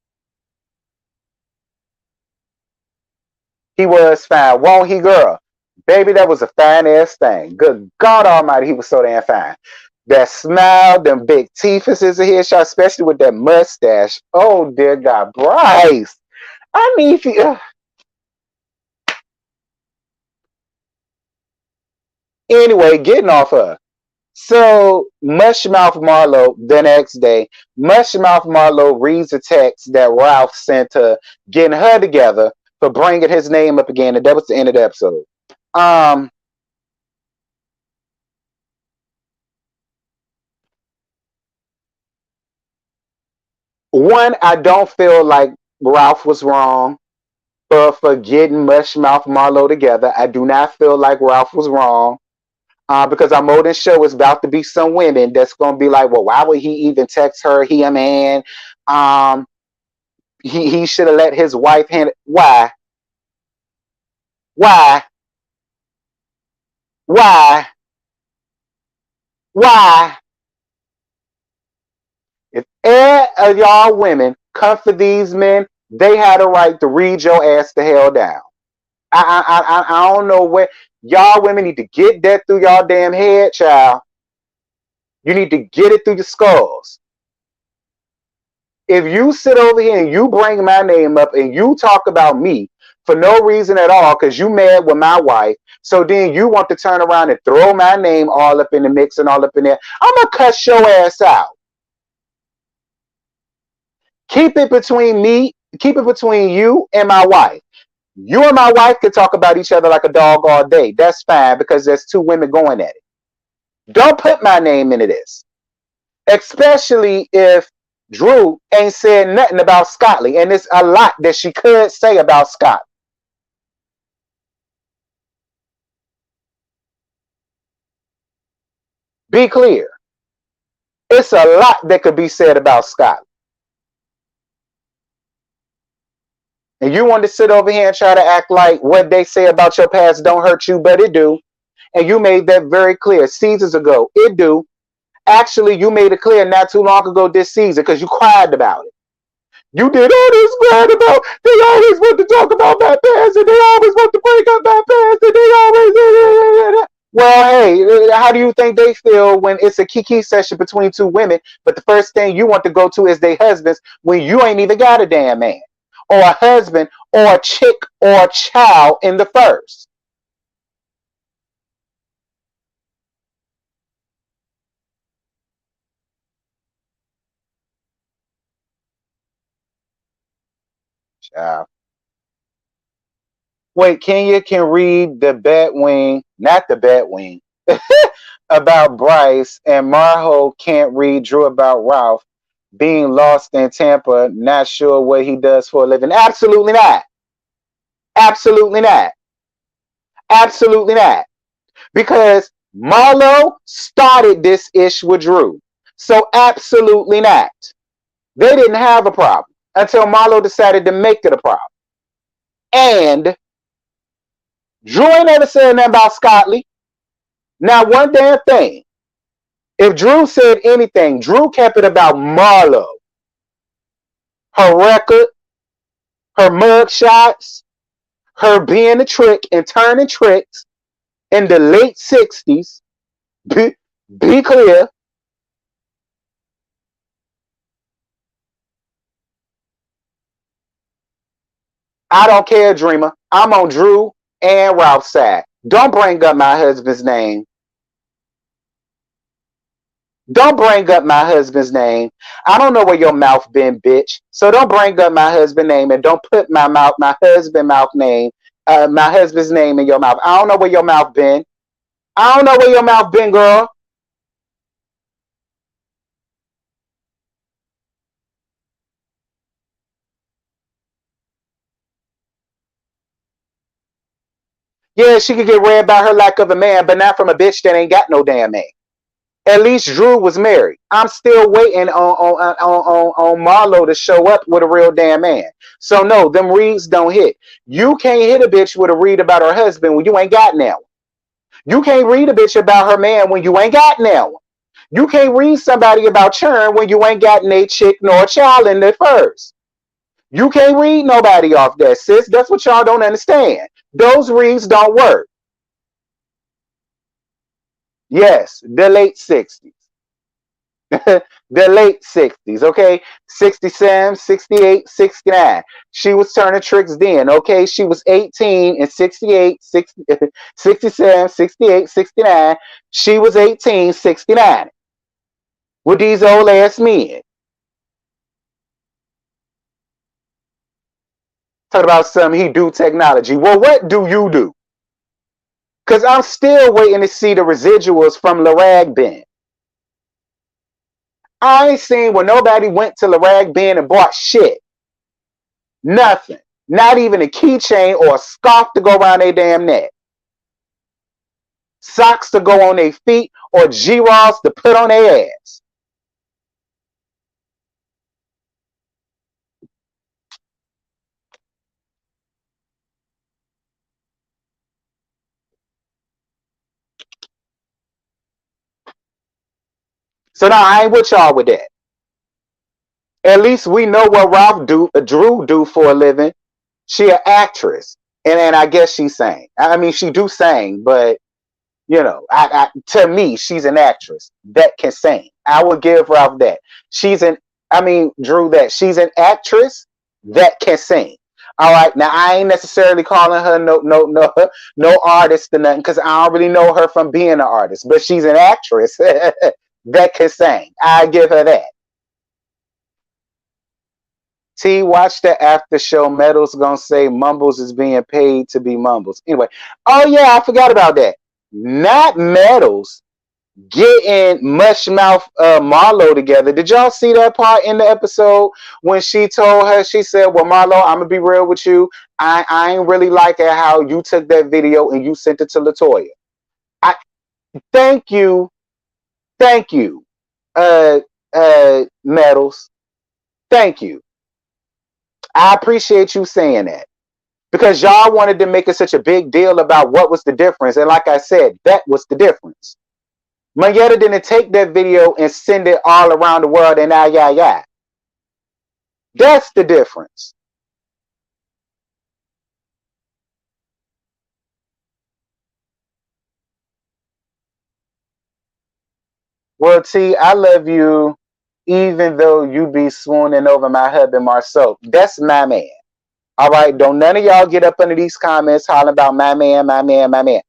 S1: He was fine. Won't he, girl? Baby, that was a fine ass thing. Good God Almighty, he was so damn fine. That smile, them big teeth is a headshot, especially with that mustache. Oh, dear God. Bryce. I mean, if you. Anyway, getting off her. So, Mushmouth Marlowe, the next day, Mushmouth Marlowe reads a text that Ralph sent her, getting her together for bringing his name up again, and that was the end of the episode. Um, One, I don't feel like Ralph was wrong for getting Mushmouth Marlowe together. I do not feel like Ralph was wrong. Because our modern show is about to be some women that's going to be like, well, why would he even text her? He a man. Um, he should have let his wife handle. Why? Why? Why? Why? If any of y'all women come for these men, they had a right to read your ass the hell down. I don't know where y'all women need to get that through y'all damn head, child. You need to get it through your skulls. If you sit over here and you bring my name up and you talk about me for no reason at all because you mad with my wife, so then you want to turn around and throw my name all up in the mix and all up in there, I'm going to cuss your ass out. Keep it between me, keep it between you and my wife. You and my wife can talk about each other like a dog all day. That's fine because there's two women going at it. Don't put my name into this. Especially if Drew ain't said nothing about Scotty. And there's a lot that she could say about Scott. Be clear. It's a lot that could be said about Scott. And you want to sit over here and try to act like what they say about your past don't hurt you, but it do. And you made that very clear seasons ago. It do. Actually, you made it clear not too long ago this season because you cried about it. You did all this crying about, they always want to talk about my past and they always want to break up my past and they always. how do you think they feel when it's a kiki session between two women, but the first thing you want to go to is their husbands when you ain't even got a damn man or a husband or a chick or a child in the first? Child. Wait, Kenya can read the Batwing, not the Batwing, about Bryce, and Marho can't read Drew about Ralph being lost in Tampa, not sure what he does for a living. Absolutely not. Absolutely not. Absolutely not. Because Marlo started this ish with Drew. So absolutely not. They didn't have a problem until Marlo decided to make it a problem. And Drew ain't never said nothing about Scotty. Not one damn thing. If Drew said anything, Drew kept it about Marlo. Her record, her mug shots, her being a trick and turning tricks in the late 60s. Be clear. I don't care, Dreamer. I'm on Drew and Ralph's side. Don't bring up my husband's name. Don't bring up my husband's name. I don't know where your mouth been, bitch. So don't bring up my husband's name and don't put my husband mouth name, my husband's name in your mouth. I don't know where your mouth been. I don't know where your mouth been, girl. Yeah, she could get read by her lack of a man, but not from a bitch that ain't got no damn man. At least Drew was married. I'm still waiting on Marlo to show up with a real damn man. So no, them reads don't hit. You can't hit a bitch with a read about her husband when you ain't got now. You can't read a bitch about her man when you ain't got now. You can't read somebody about churn when you ain't got a chick nor a child in the first. You can't read nobody off that, sis. That's what y'all don't understand. Those reads don't work. Yes, the late 60s. The late 60s, okay? 67, 68, 69. She was turning tricks then, okay? She was 18 in 68, 60, 67, 68, 69. She was 18, 69 with these old ass men. Talk about something he do technology. Well, what do you do? Because I'm still waiting to see the residuals from Larag Ben. I ain't seen where nobody went to Larag Ben and bought shit. Nothing. Not even a keychain or a scarf to go around their damn neck. Socks to go on their feet or G-Rolls to put on their ass. So now I ain't with y'all with that. At least we know what Drew do for a living. She an actress. And I guess she sang. I mean, she do sing, but you know, to me, she's an actress that can sing. I would give Ralph that. Drew, that she's an actress that can sing. All right, now I ain't necessarily calling her no artist or nothing because I don't really know her from being an artist, but she's an actress that can sing. I give her that. T, watch the after show. Metal's gonna say Mumbles is being paid to be Mumbles. Anyway, oh yeah, I forgot about that. Not Metals getting Mushmouth Marlo together. Did y'all see that part in the episode when she told her, she said, well, Marlo, I'm gonna be real with you. I ain't really like it how you took that video and you sent it to Latoya. I thank you, thank you, Metals. Thank you. I appreciate you saying that. Because y'all wanted to make it such a big deal about what was the difference. And like I said, that was the difference. Mayetta didn't take that video and send it all around the world and yeah. That's the difference. Well, T, I love you even though you be swooning over my husband Marceau. That's my man. All right, don't none of y'all get up under these comments hollering about my man, my man, my man.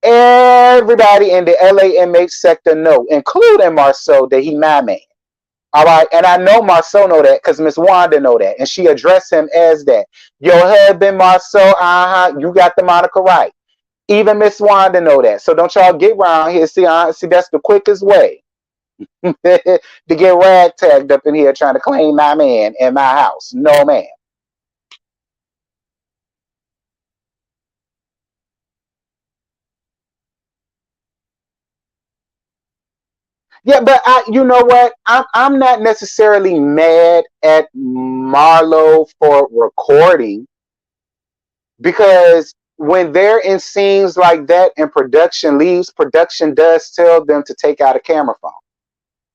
S1: Everybody in the LAMH sector know, including Marceau, that he my man. All right, and I know Marceau know that because Miss Wanda know that, and she addressed him as that. Your husband Marceau, you got the moniker right. Even Miss Wanda know that. So don't y'all get around here. See, that's the quickest way to get ragtagged up in here trying to claim my man in my house. No, man. Yeah, but you know what? I'm not necessarily mad at Marlo for recording because when they're in scenes like that and production leaves, production does tell them to take out a camera phone.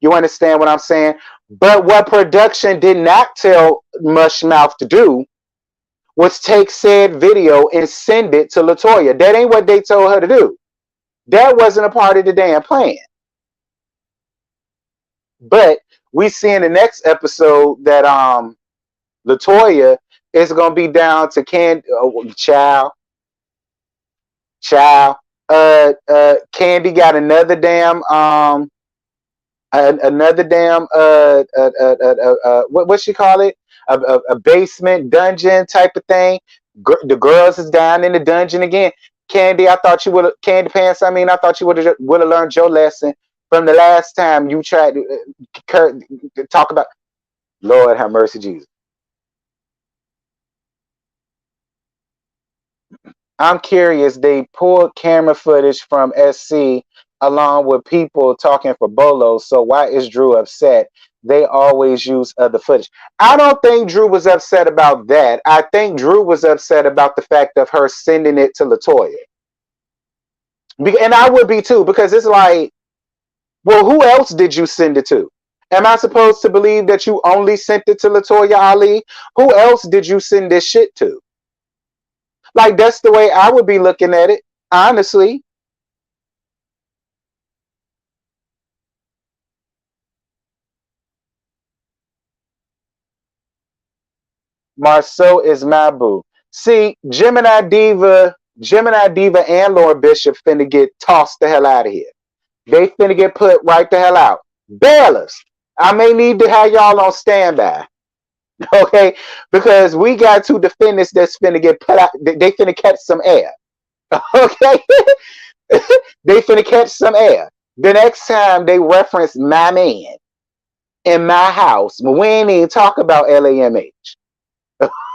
S1: You understand what I'm saying? But what production did not tell Mushmouth to do was take said video and send it to Latoya. That ain't what they told her to do. That wasn't a part of the damn plan. But we see in the next episode that Latoya is gonna be down to child. Candy got another damn what she call it, a basement dungeon type of thing. The girls is down in the dungeon again. Candy, I thought you would Candy Pants. I thought you would have learned your lesson from the last time you tried to talk about. Lord have mercy, Jesus. I'm curious. They pulled camera footage from SC along with people talking for Bolo. So why is Drew upset? They always use other footage. I don't think Drew was upset about that. I think Drew was upset about the fact of her sending it to Latoya. And I would be too, because it's like, well, who else did you send it to? Am I supposed to believe that you only sent it to Latoya Ali? Who else did you send this shit to? Like, that's the way I would be looking at it, honestly. Marceau is my boo. See, Gemini Diva and Lauren Bishop finna get tossed the hell out of here. They finna get put right the hell out. Bailiffs, I may need to have y'all on standby. Okay? Because we got two defendants that's finna get put out. They finna catch some air. Okay? They finna catch some air. The next time they reference my man in my house, we ain't even talk about LAMH.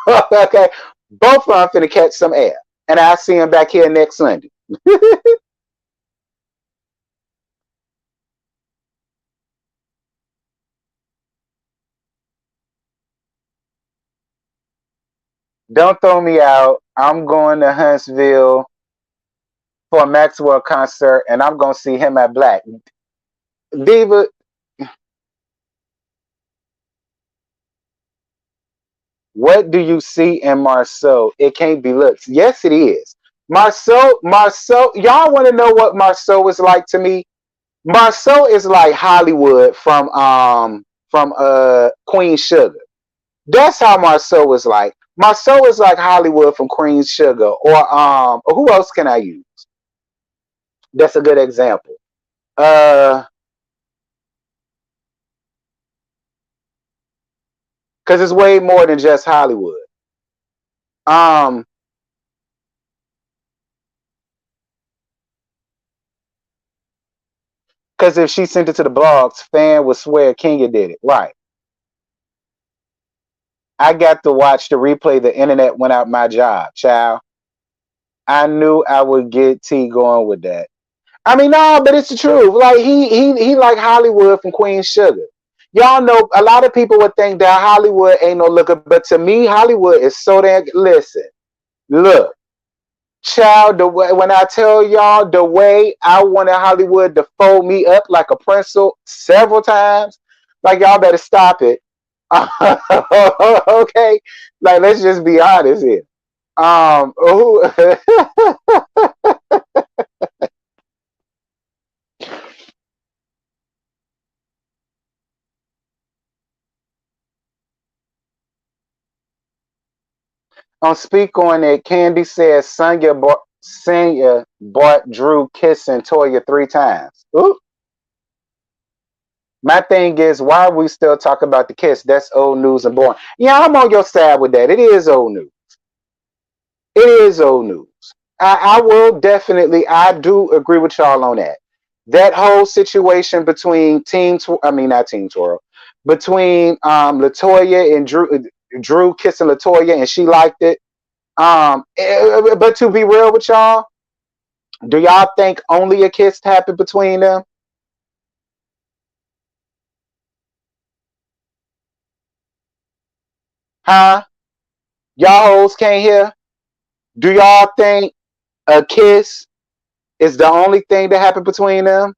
S1: Okay, both of them finna catch some air, and I'll see him back here next Sunday. Don't throw me out. I'm going to Huntsville for a Maxwell concert, and I'm gonna see him at Black Diva. What do you see in Marceau? It can't be looks. Yes, it is. Marceau. Y'all want to know what Marceau is like to me? Marceau is like Hollywood from Queen Sugar. That's how Marceau is like. Marceau is like Hollywood from Queen Sugar, or who else can I use? That's a good example. Uh, because it's way more than just Hollywood. Um, because if she sent it to the blogs, fan would swear Kenya did it. Right. I got to watch the replay. The internet went out my job, child. I knew I would get T going with that. I mean, no, but it's the truth. Like he like Hollywood from Queen Sugar. Y'all know a lot of people would think that Hollywood ain't no looker, but to me, Hollywood is so damn. Listen, look, child. The way when I tell y'all the way I wanted Hollywood to fold me up like a pretzel several times, like y'all better stop it. Okay, like let's just be honest here. Who On Speak on It, Candy says Sonya bought Drew kissing Toya 3 times. Ooh. My thing is, why are we still talking about the kiss? That's old news and boring. Yeah, I'm on your side with that. It is old news. It is old news. I will definitely, I do agree with y'all on that. That whole situation between I mean, not Team Twirl, between Latoya and Drew kissing Latoya and she liked it. But to be real with y'all, do y'all think only a kiss happened between them? Huh? Y'all hoes can't hear? Do y'all think a kiss is the only thing that happened between them?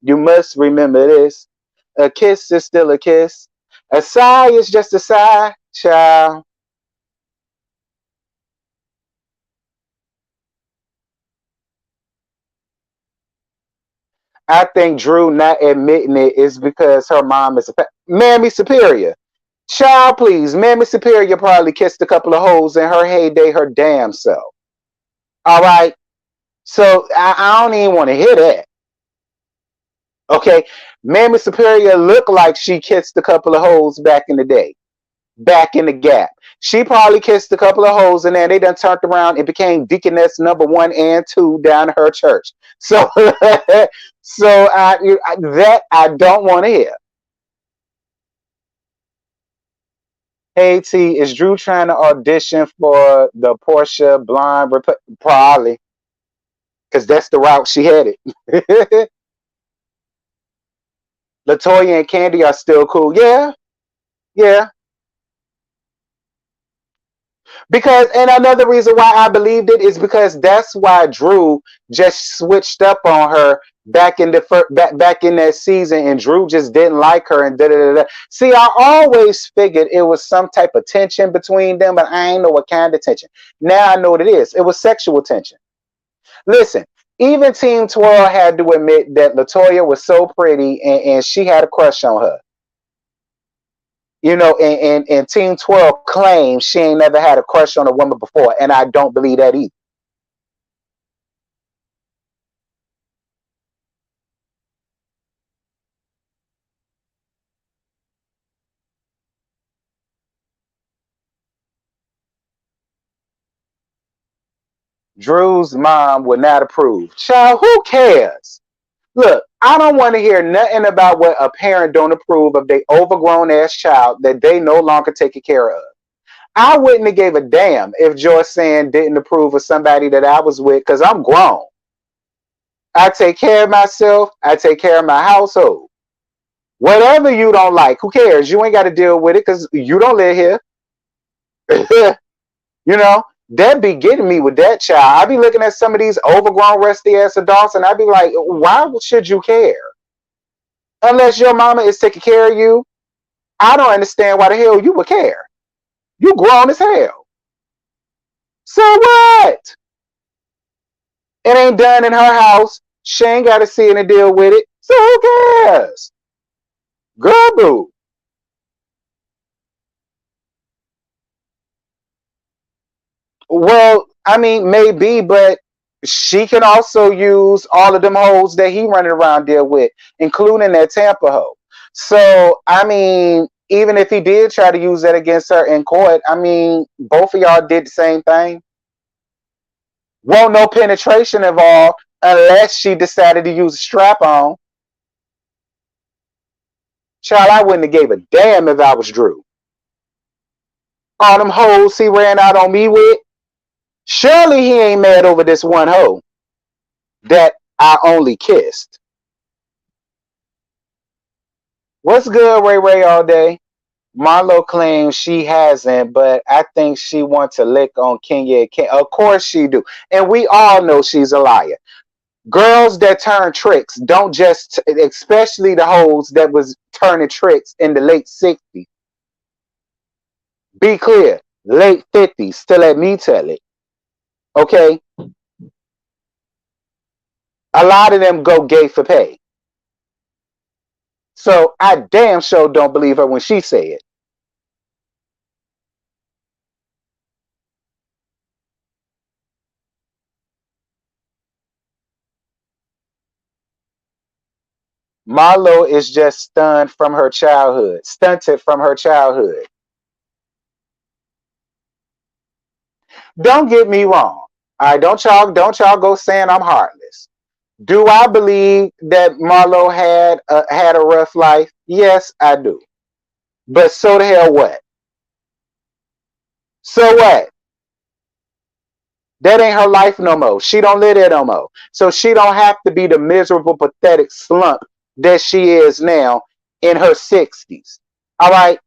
S1: You must remember this. A kiss is still a kiss. A sigh is just a sigh, child. I think Drew not admitting it is because her mom is Mammy Superior. Child, please. Mammy Superior probably kissed a couple of hoes in her heyday, her damn self. All right. So I don't even want to hear that. Okay. Mammy Superior looked like she kissed a couple of hoes back in the day, back in the gap. She probably kissed a couple of hoes and then they done turned around and became deaconess number 1 and 2 down her church. So, that I don't want to hear. Hey T, is Drew trying to audition for the Portia Blonde? Probably, because that's the route she headed. Latoya and Candy are still cool. Yeah, yeah. Because and another reason why I believed it is because that's why Drew just switched up on her back in the back in that season, and Drew just didn't like her and da da da da. See, I always figured it was some type of tension between them, but I ain't know what kind of tension. Now I know what it is. It was sexual tension. Listen, even Team Twirl had to admit that Latoya was so pretty and she had a crush on her. You know, and Team 12 claims she ain't never had a crush on a woman before, and I don't believe that either. Drew's mom would not approve. Child, who cares? Look, I don't want to hear nothing about what a parent don't approve of their overgrown ass child that they no longer taking care of. I wouldn't have gave a damn if Joy Sand didn't approve of somebody that I was with because I'm grown. I take care of myself. I take care of my household. Whatever you don't like, who cares? You ain't got to deal with it because you don't live here. You know, that be getting me with that child. I be looking at some of these overgrown, rusty ass adults, and I be like, why should you care? Unless your mama is taking care of you, I don't understand why the hell you would care. You grown as hell. So what? It ain't done in her house. She ain't got to see it and deal with it. So who cares? Girl, boo. Well, I mean, maybe, but she can also use all of them hoes that he running around there with, including that Tampa hoe. So, I mean, even if he did try to use that against her in court, I mean, both of y'all did the same thing. Won't no penetration involved unless she decided to use a strap on. Child, I wouldn't have gave a damn if I was Drew. All them hoes he ran out on me with. Surely he ain't mad over this one hoe that I only kissed. What's good, Ray Ray all day? Marlo claims she hasn't, but I think she wants to lick on Kenya. Of course she do. And we all know she's a liar. Girls that turn tricks don't just, especially the hoes that was turning tricks in the late 60s. Be clear, late 50s, to let me tell it. Okay? A lot of them go gay for pay. So I damn sure don't believe her when she say it. Marlo is just stunted from her childhood. Don't get me wrong. All right, don't y'all go saying I'm heartless. Do I believe that Marlo had a rough life? Yes, I do. But so the hell what? So what? That ain't her life no more. She don't live there no more. So she don't have to be the miserable, pathetic slump that she is now in her 60s. All right.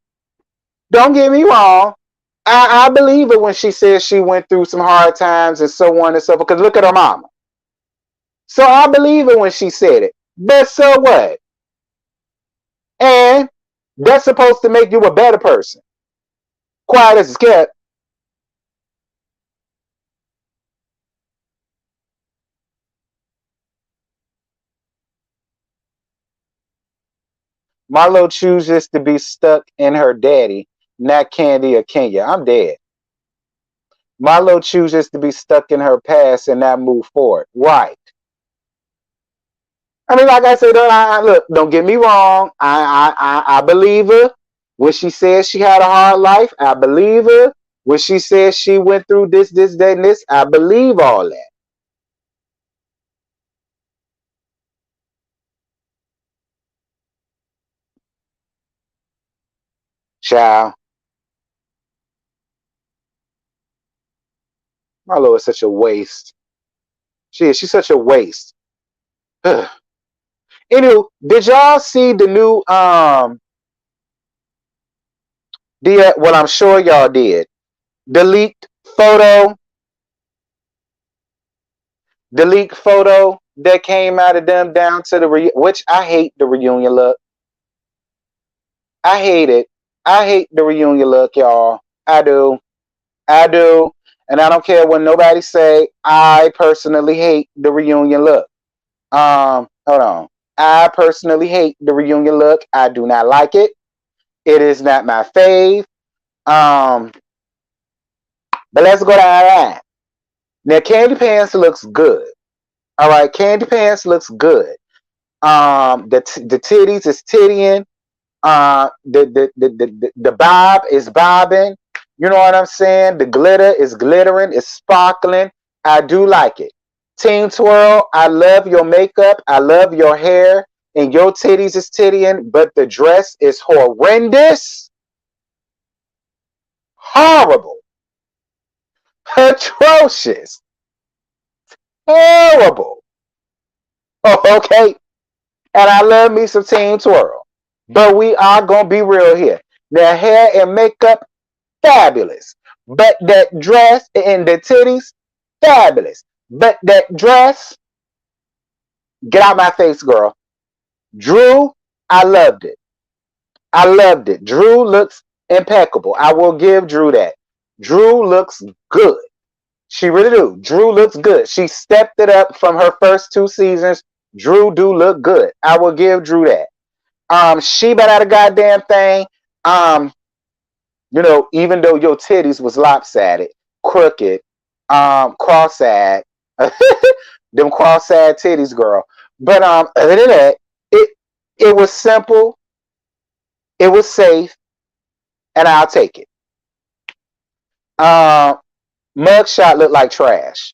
S1: Don't get me wrong. I believe her when she says she went through some hard times and so on and so forth. Because look at her mama. So I believe her when she said it. But so what? And that's supposed to make you a better person. Quiet as it's kept. Marlo chooses to be stuck in her daddy, not Candy or Kenya. I'm dead. Marlo chooses to be stuck in her past and not move forward. Right. I mean, like I said, look, don't get me wrong. I believe her when she says she had a hard life. I believe her when she says she went through this, that, and this. I believe all that. Child, Marlo is such a waste. She's such a waste. Anywho, did y'all see the new well, I'm sure y'all did. The leaked photo, the leaked photo that came out of them down to which I hate the reunion look. I hate it. I hate the reunion look, y'all. I do. I do. And I don't care what nobody say. I personally hate the reunion look. Hold on. I personally hate the reunion look. I do not like it. It is not my fave. Um, but let's go down the line. Now, Candy Pants looks good. All right, Candy Pants looks good. The titties is tittying. The bob is bobbing. You know what I'm saying? The glitter is glittering. It's sparkling. I do like it. Team Twirl, I love your makeup. I love your hair. And your titties is tittying, but the dress is horrendous. Horrible. Atrocious. Horrible. Oh, okay. And I love me some Team Twirl. But we are going to be real here. Their hair and makeup, fabulous. But that dress and the titties, fabulous. But that dress, get out my face, girl. Drew, I loved it. I loved it. Drew looks impeccable. I will give Drew that. Drew looks good. She really do. Drew looks good. She stepped it up from her first 2 seasons. Drew do look good. I will give Drew that. She bet out a goddamn thing. Even though your titties was lopsided, crooked, cross-eyed, them cross-eyed titties, girl. But other than that, it was simple, it was safe, and I'll take it. Mugshot looked like trash.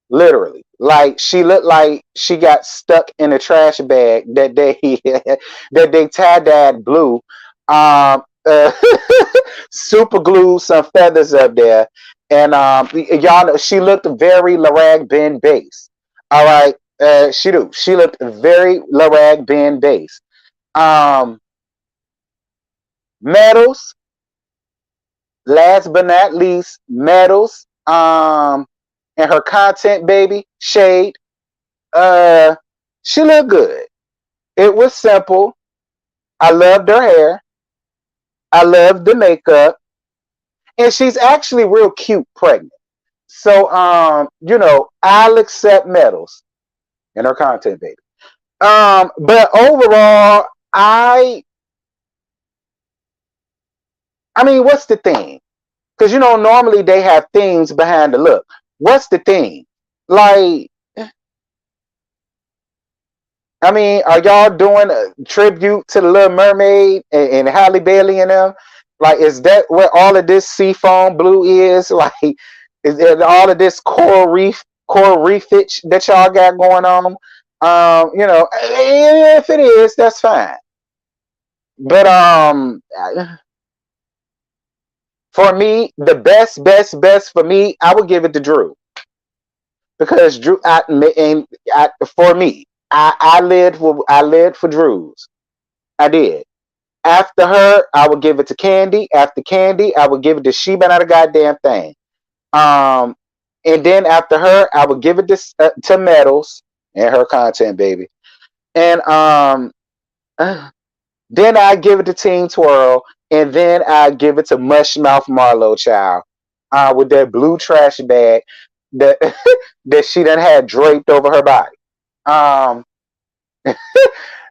S1: Literally. Like she looked like she got stuck in a trash bag that they that they tie-dyed blue. Uh, super glue some feathers up there. And y'all know she looked very Larag Ben Bass. All right. She do. She looked very Larag Ben Bass. Um Medals, last but not least, Medals. And her content baby, Shade. Uh, she looked good. It was simple. I loved her hair. I loved the makeup, and she's actually real cute pregnant. So, I'll accept Medals and her content baby. But overall, I mean, what's the thing? Because normally they have things behind the look. What's the thing? Like, I mean, are y'all doing a tribute to the Little Mermaid and Halle Bailey and them? Like, is that what all of this seafoam blue is? Like, is it all of this coral reefage that y'all got going on? If it is, that's fine. But for me, the best for me, I would give it to Drew because Drew. For me, I lived for Drew's. I did. After her, I would give it to Candy. After Candy, I would give it to Sheba, not a goddamn thing. Um, and then after her, I would give it to Metals and her content, baby. And then I give it to Teen Twirl, and then I give it to Mushmouth Marlowe Child, with that blue trash bag that that she done had draped over her body. Um,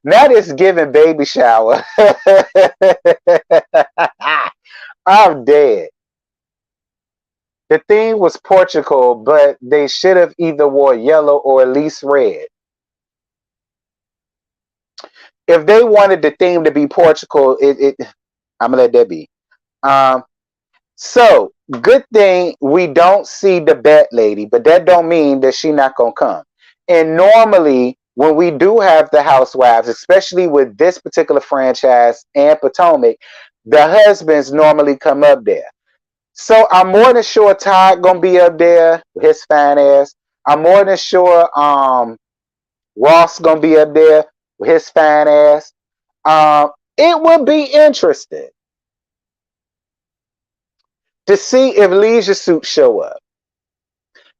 S1: that is giving baby shower. I'm dead. The theme was Portugal, but they should have either wore yellow or at least red. If they wanted the theme to be Portugal, I'm gonna let that be. Um, so good thing we don't see the Bat Lady, but that don't mean that she not gonna come. And normally, when we do have the Housewives, especially with this particular franchise and Potomac, the husbands normally come up there. So I'm more than sure Todd gonna be up there with his fine ass. I'm more than sure Ross gonna be up there with his fine ass. It would be interesting to see if Leisure Suit show up,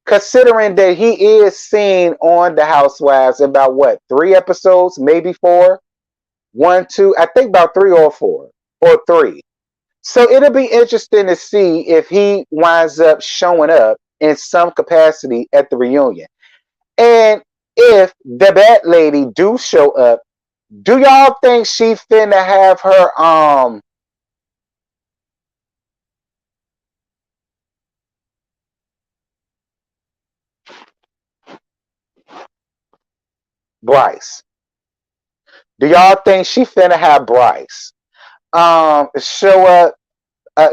S1: considering that he is seen on the Housewives about what 3 episodes, maybe 4, 1, 2. I think about 3 or 4 or 3. So it'll be interesting to see if he winds up showing up in some capacity at the reunion. And if the Bat Lady do show up, do y'all think she finna have her Bryce? Do y'all think she finna have Bryce show up?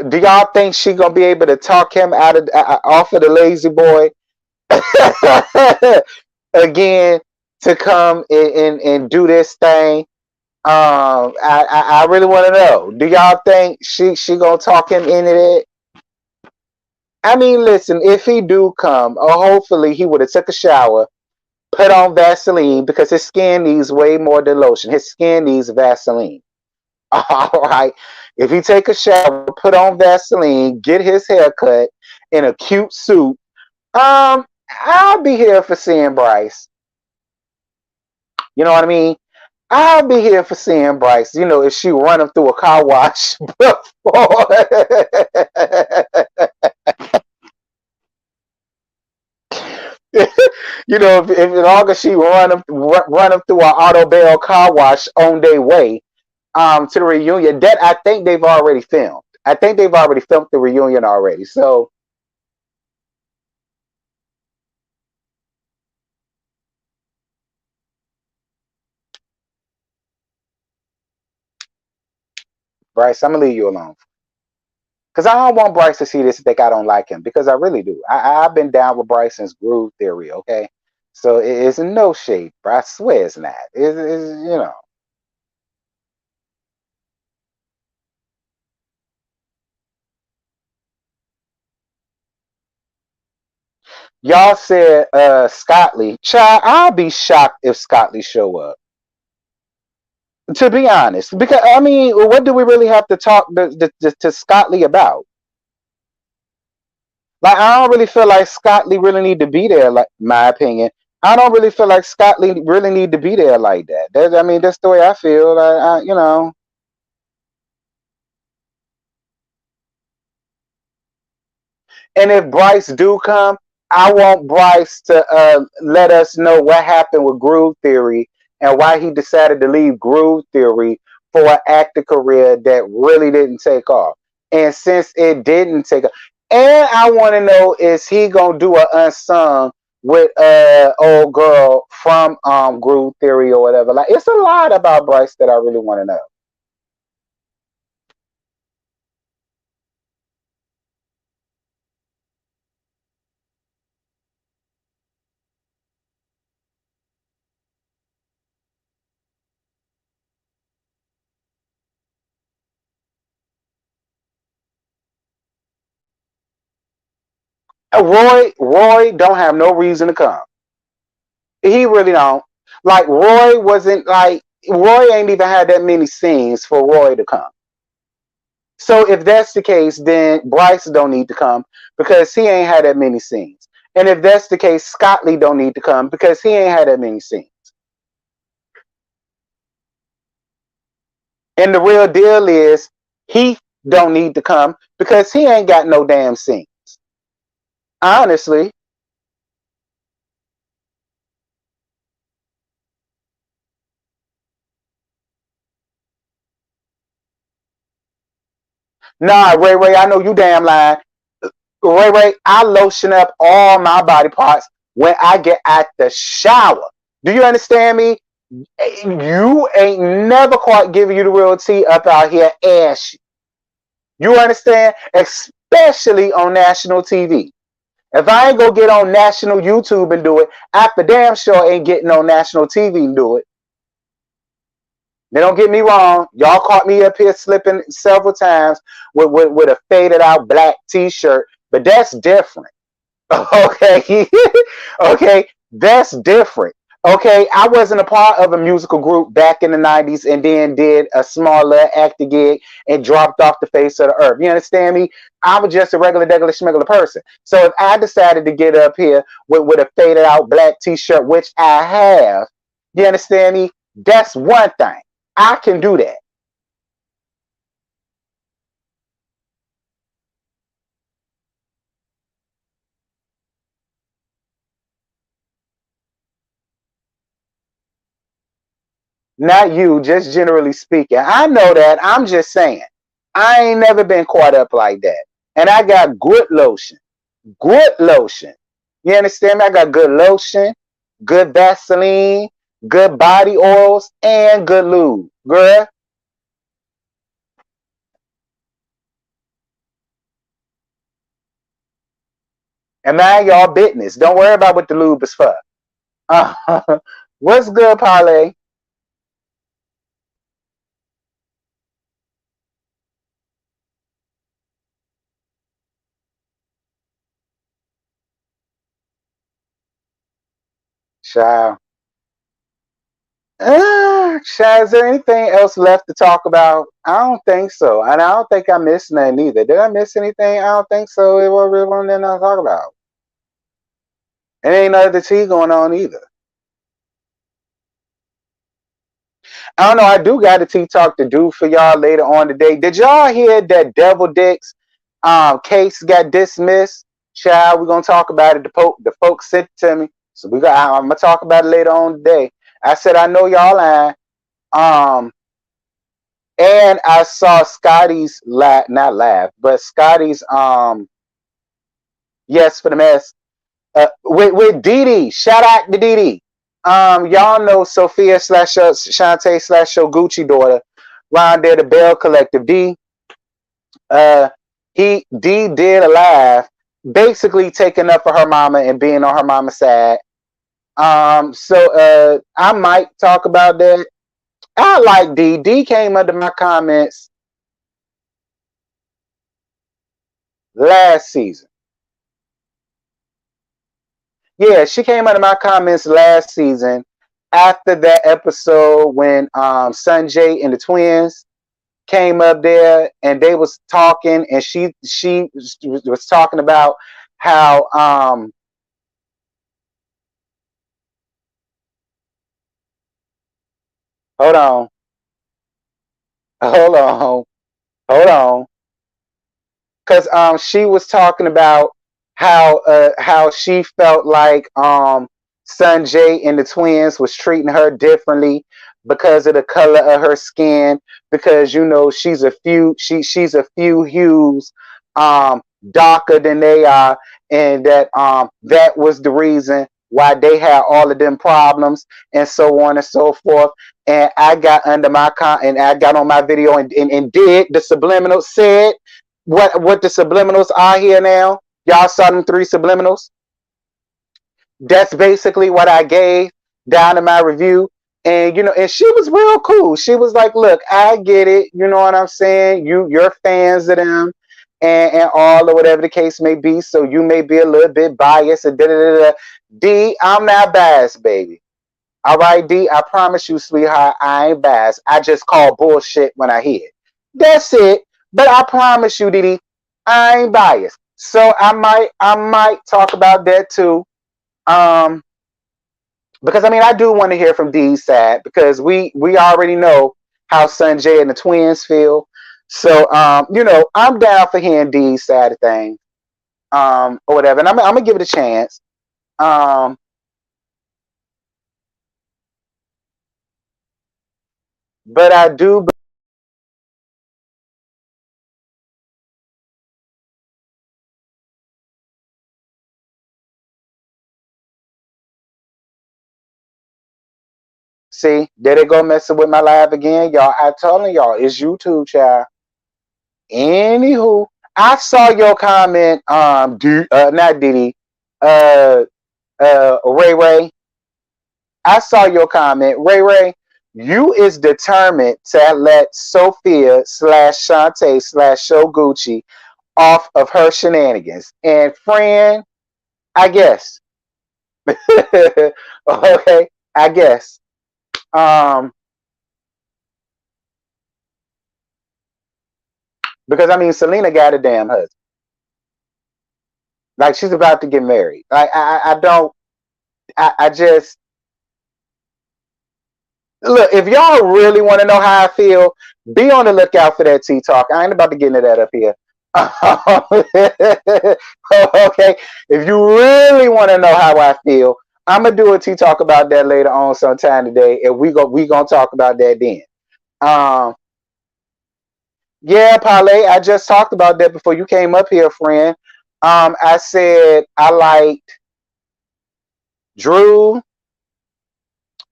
S1: Do y'all think she gonna be able to talk him out of off of the lazy boy again to come and do this thing? I really want to know. Do y'all think she gonna talk him into it? I mean, listen, if he do come, or hopefully he would have took a shower, put on Vaseline because his skin needs way more than lotion. His skin needs Vaseline. All right. If he take a shower, put on Vaseline, get his hair cut in a cute suit, I'll be here for seeing Bryce. You know what I mean? I'll be here for seeing Bryce. You know, if she run him through a car wash before. You know, if as long as she run him through an auto bail car wash on their way to the reunion, that I think they've already filmed. I think they've already filmed the reunion already. So Bryce, I'm gonna leave you alone. Because I don't want Bryce to see this and think I don't like him. Because I really do. I've been down with Bryce since Groove Theory, okay? So it's no shade, but I swear it's not. It's. Y'all said Scott Lee. Child, I'll be shocked if Scott Lee show up. To be honest. Because, I mean, what do we really have to talk to Scott Lee about? Like, I don't really feel like Scott Lee really need to be there, like, my opinion. I don't really feel like Scott Lee really need to be there like that. I mean, that's the way I feel. And if Bryce do come, I want Bryce to let us know what happened with Groove Theory and why he decided to leave Groove Theory for an acting career that really didn't take off. And since it didn't take off, and I want to know, is he gonna do an unsung with old girl from Groove Theory or whatever. Like, it's a lot about Bryce that I really want to know. Roy don't have no reason to come. He really don't. Like, Roy ain't even had that many scenes for Roy to come. So if that's the case, then Bryce don't need to come because he ain't had that many scenes. And if that's the case, Scott Lee don't need to come because he ain't had that many scenes. And the real deal is he don't need to come because he ain't got no damn scenes. Honestly. Nah, Ray, I know you damn lying. Ray, I lotion up all my body parts when I get out the shower. Do you understand me? You ain't never quite giving you the real tea up out here ashy. You understand? Especially on national TV. If I ain't gonna get on national YouTube and do it, I for damn sure ain't getting on national TV and do it. Now, don't get me wrong. Y'all caught me up here slipping several times with a faded out black t-shirt, but that's different. Okay. Okay. That's different. Okay. I wasn't a part of a musical group back in the 90s and then did a smaller acting gig and dropped off the face of the earth. You understand me? I was just a regular schmegular person. So if I decided to get up here with a faded out black t-shirt, which I have, you understand me? That's one thing. I can do that. Not you, just generally speaking. I know that. I'm just saying. I ain't never been caught up like that. And I got good lotion. Good lotion. You understand me? I got good lotion, good Vaseline, good body oils, and good lube. Girl. And mind y'all business. Don't worry about what the lube is for. Uh, what's good, Parlay? Child. Child, is there anything else left to talk about? I don't think so. And I don't think I missed nothing either. Did I miss anything? I don't think so. It was really one to talk about. And ain't no other tea going on either. I don't know. I do got a tea talk to do for y'all later on today. Did y'all hear that Devil Dix case got dismissed? Child, we're gonna talk about it. The folks sent it to me, so I'm gonna talk about it later on today. I said I know y'all lying. Um, and I saw Scotty's not laugh, but Scotty's yes for the mess with Dee Dee. Shout out to Dee Dee. Y'all know Sophia slash Shantae slash Gucci daughter, Rhonda the Bell Collective. Uh, D did a live, basically taking up for her mama and being on her mama's side. So I might talk about that. I like D. D came under my comments last season. Yeah, she came under my comments last season after that episode when Sanjay and the twins came up there and they was talking and she was talking about how hold on, hold on, hold on. Because she was talking about how she felt like Sanjay and the twins was treating her differently because of the color of her skin, because you know she's a few hues darker than they are, and that that was the reason why they had all of them problems and so on and so forth. And I got under my and I got on my video and did the subliminals, said what the subliminals are here now. Y'all saw them 3 subliminals. That's basically what I gave down in my review. And and she was real cool. She was like, "Look, I get it. You know what I'm saying? You're fans of them, and all or whatever the case may be. So you may be a little bit biased." And da da da da. D, I'm not biased, baby. All right, D, I promise you, sweetheart, I ain't biased. I just call bullshit when I hear it. That's it. But I promise you, Didi, I ain't biased. So I might talk about that too. Um, because I mean, I do want to hear from D's side because we already know how Sanjay and the twins feel. So I'm down for hearing D's side of things, or whatever, and I'm gonna give it a chance. Um, but I do see there they go messing with my live again, y'all. I telling y'all, it's YouTube, child. Anywho, I saw your comment, not Diddy, uh, Ray Ray. I saw your comment, Ray Ray. You is determined to let Sophia slash Shantae slash Shoguchi off of her shenanigans. And friend, I guess. Okay, I guess. Um, because I mean, Selena got a damn husband. Like she's about to get married. Like I don't. I just look. If y'all really want to know how I feel, be on the lookout for that Tea Talk. I ain't about to get into that up here. Okay. If you really want to know how I feel, I'm gonna do a Tea Talk about that later on sometime today, and we gonna talk about that then. Um, yeah, Parlay. I just talked about that before you came up here, friend. I said I liked Drew,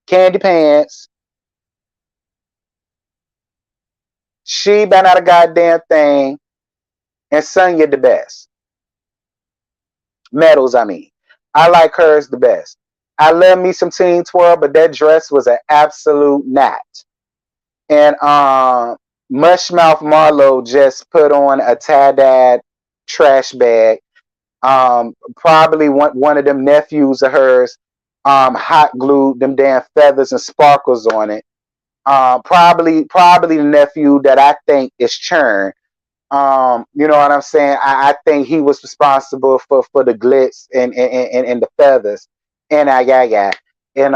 S1: Candy Pants. She been out a goddamn thing, and Sonya the best. Medals, I mean. I like hers the best. I love me some Teen Twirl, but that dress was an absolute gnat. And Mushmouth Marlowe just put on a tie-dyed trash bag. Probably one of them nephews of hers hot glued them damn feathers and sparkles on it. Probably the nephew that I think is Churn. You know what I'm saying? I think he was responsible for the glitz and the feathers and I and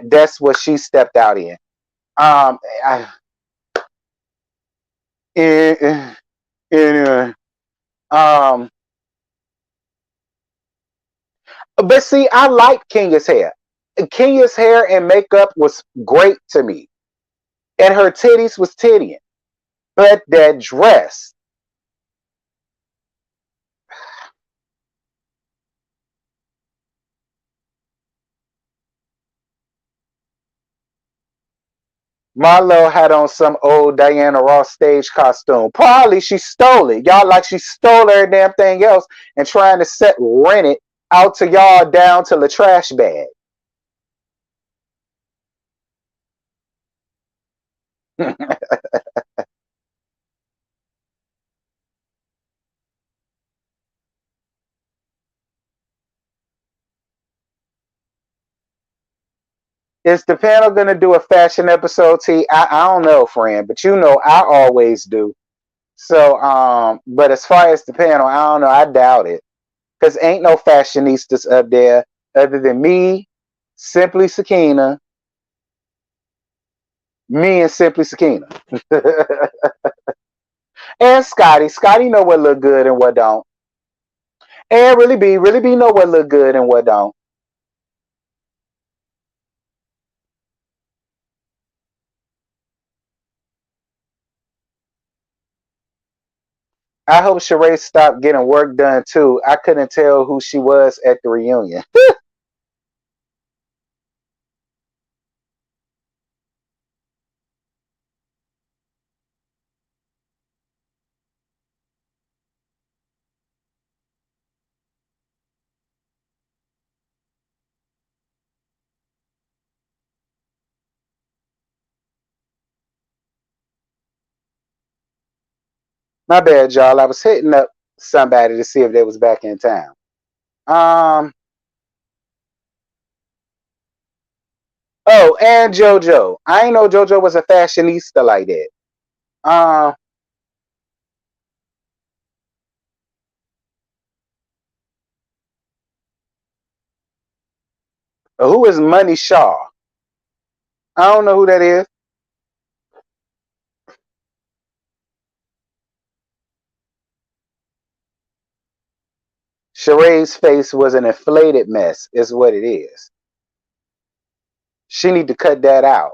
S1: that's what she stepped out in. Um, I, and, and, but see, I like Kenya's hair. Kenya's hair and makeup was great to me, and her titties was tittying. But that dress, Marlo had on some old Diana Ross stage costume. Probably she stole it. Y'all like she stole every damn thing else and trying to rent it out to y'all down to the trash bag. Is the panel gonna do a fashion episode, T? I don't know, friend, but I always do. So, but as far as the panel, I don't know. I doubt it. Because ain't no fashionistas up there other than me, Simply Sakina, me and Simply Sakina. And Scotty. Scotty know what look good and what don't. And really be know what look good and what don't. I hope Sheree stopped getting work done too. I couldn't tell who she was at the reunion. My bad, y'all. I was hitting up somebody to see if they was back in town. Um. Oh, and JoJo. I ain't know JoJo was a fashionista like that. Um. Who is Money Shaw? I don't know who that is. Sheree's face was an inflated mess, is what it is. She need to cut that out.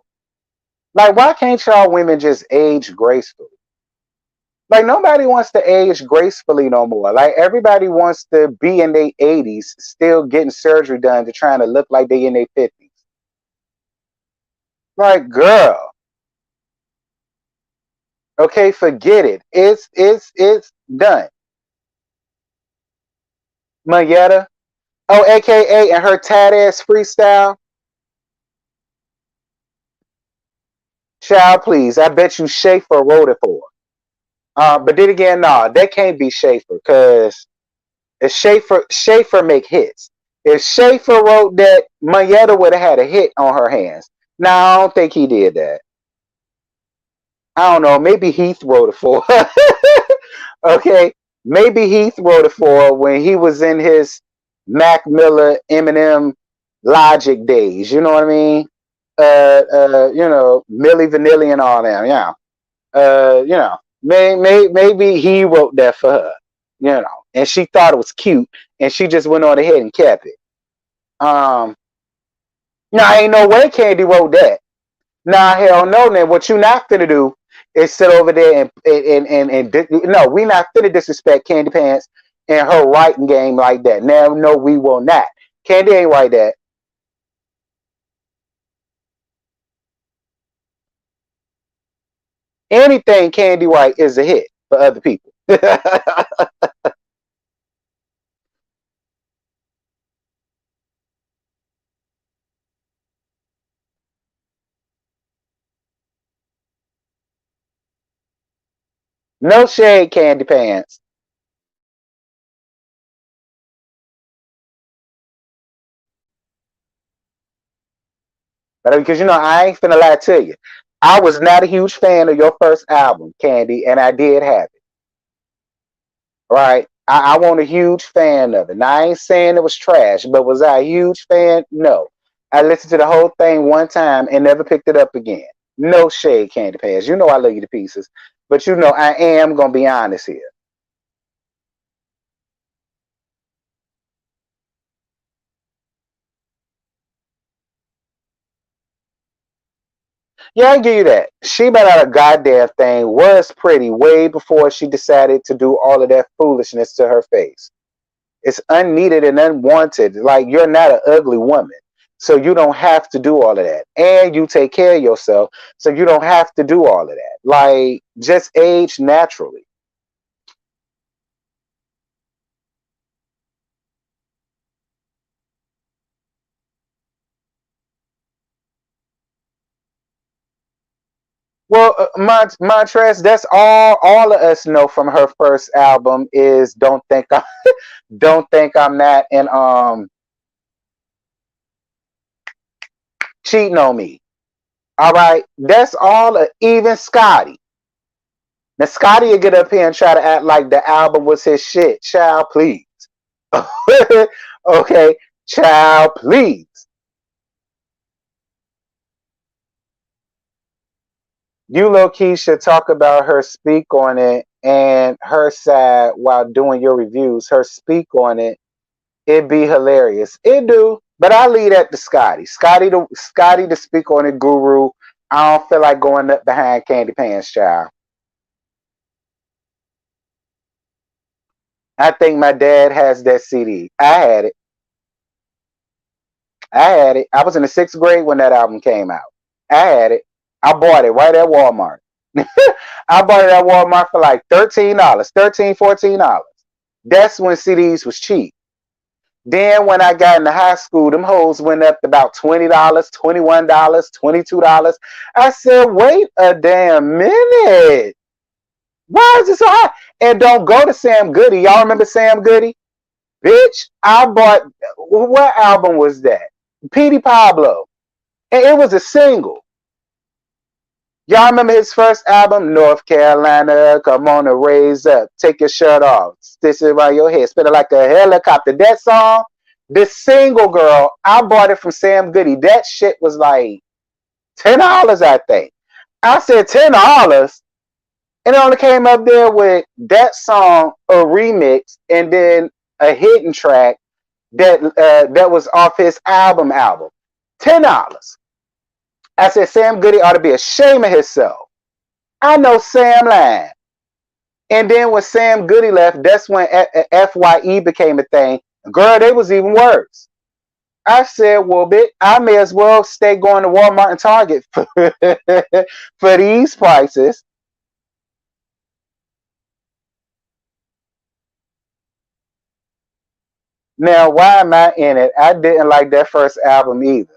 S1: Like, why can't y'all women just age gracefully? Like, nobody wants to age gracefully no more. Like, everybody wants to be in their 80s, still getting surgery done to trying to look like they in their 50s. Like, girl, okay, forget it. It's done. Mayetta, oh, AKA, and her tat ass freestyle. Child, please. I bet you Schaefer wrote it for her. But then again, nah, that can't be Schaefer because if Schaefer make hits. If Schaefer wrote that, Mayetta would have had a hit on her hands. Now I don't think he did that. I don't know. Maybe Heath wrote it for her. Okay, maybe Heath wrote it for her when he was in his Mac Miller, Eminem, Logic days. You know what I mean? Millie Vanilli and all them. Yeah. Maybe he wrote that for her. And she thought it was cute, and she just went on ahead and kept it. Now ain't no way Candy wrote that. Nah, hell no. Then what you not finna do is sit over there and no, we not finna disrespect Candy Pants and her writing game like that. Now, no, we will not. Candy ain't write that. Anything Candy write is a hit for other people. No shade, Candy Pants. But because I ain't finna lie to you. I was not a huge fan of your first album, Candy, and I did have it. Right? I wasn't a huge fan of it. Now I ain't saying it was trash, but was I a huge fan? No. I listened to the whole thing one time and never picked it up again. No shade, Candy Pants. You know I love you to pieces. But I am gonna be honest here. Yeah, I give you that. She made out a goddamn thing, was pretty way before she decided to do all of that foolishness to her face. It's unneeded and unwanted. Like, you're not an ugly woman. So you don't have to do all of that. And you take care of yourself. So you don't have to do all of that. Like, just age naturally. Well, Montrez, that's all of us know from her first album is don't think I'm not and cheating on me. All right. That's all even Scotty. Now Scotty will get up here and try to act like the album was his shit. Child, please. Okay, child, please. You low key should talk about her speak on it and her side while doing your reviews. Her speak on it, it'd be hilarious. It do, but I leave that to Scotty. Scotty to speak on it, guru. I don't feel like going up behind Candy Pants, child. I think my dad has that CD. I had it. I had it. I was in the sixth grade when that album came out. I had it. I bought it right at Walmart. I bought it at Walmart for like $13, $14. That's when CDs was cheap. Then when I got into high school, them hoes went up to about $20, $21, $22. I said, wait a damn minute. Why is it so high? And don't go to Sam Goody. Y'all remember Sam Goody? Bitch, I bought, what album was that? Petey Pablo. And it was a single. Y'all remember his first album, North Carolina, come on and raise up, take your shirt off, stitch it around your head, spin it like a helicopter. That song, the single, girl, I bought it from Sam Goody. That shit was like $10, I think. I said $10, and it only came up there with that song, a remix, and then a hidden track that was off his album. $10. I said Sam Goody ought to be ashamed of himself. I know Sam lying. And then when Sam Goody left, that's when FYE became a thing. Girl, they was even worse. I said, well, bitch, I may as well stay going to Walmart and Target for these prices. Now, why am I in it? I didn't like that first album either.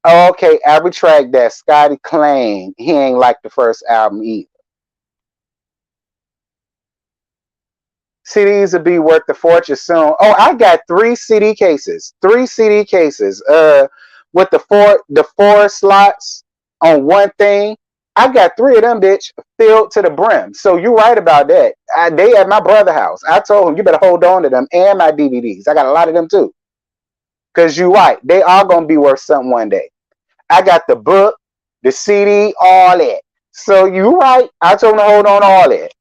S1: Okay, I retract that. Scotty claimed he ain't like the first album either. CDs will be worth the fortune soon. Oh, I got three CD cases. Three CD cases. With the four slots on one thing. I got three of them, bitch, filled to the brim. So you right about that. They at my brother's house. I told him you better hold on to them and my DVDs. I got a lot of them too. Cause you right. They are gonna be worth something one day. I got the book, the CD, all that. So you right. I told him to hold on to all that.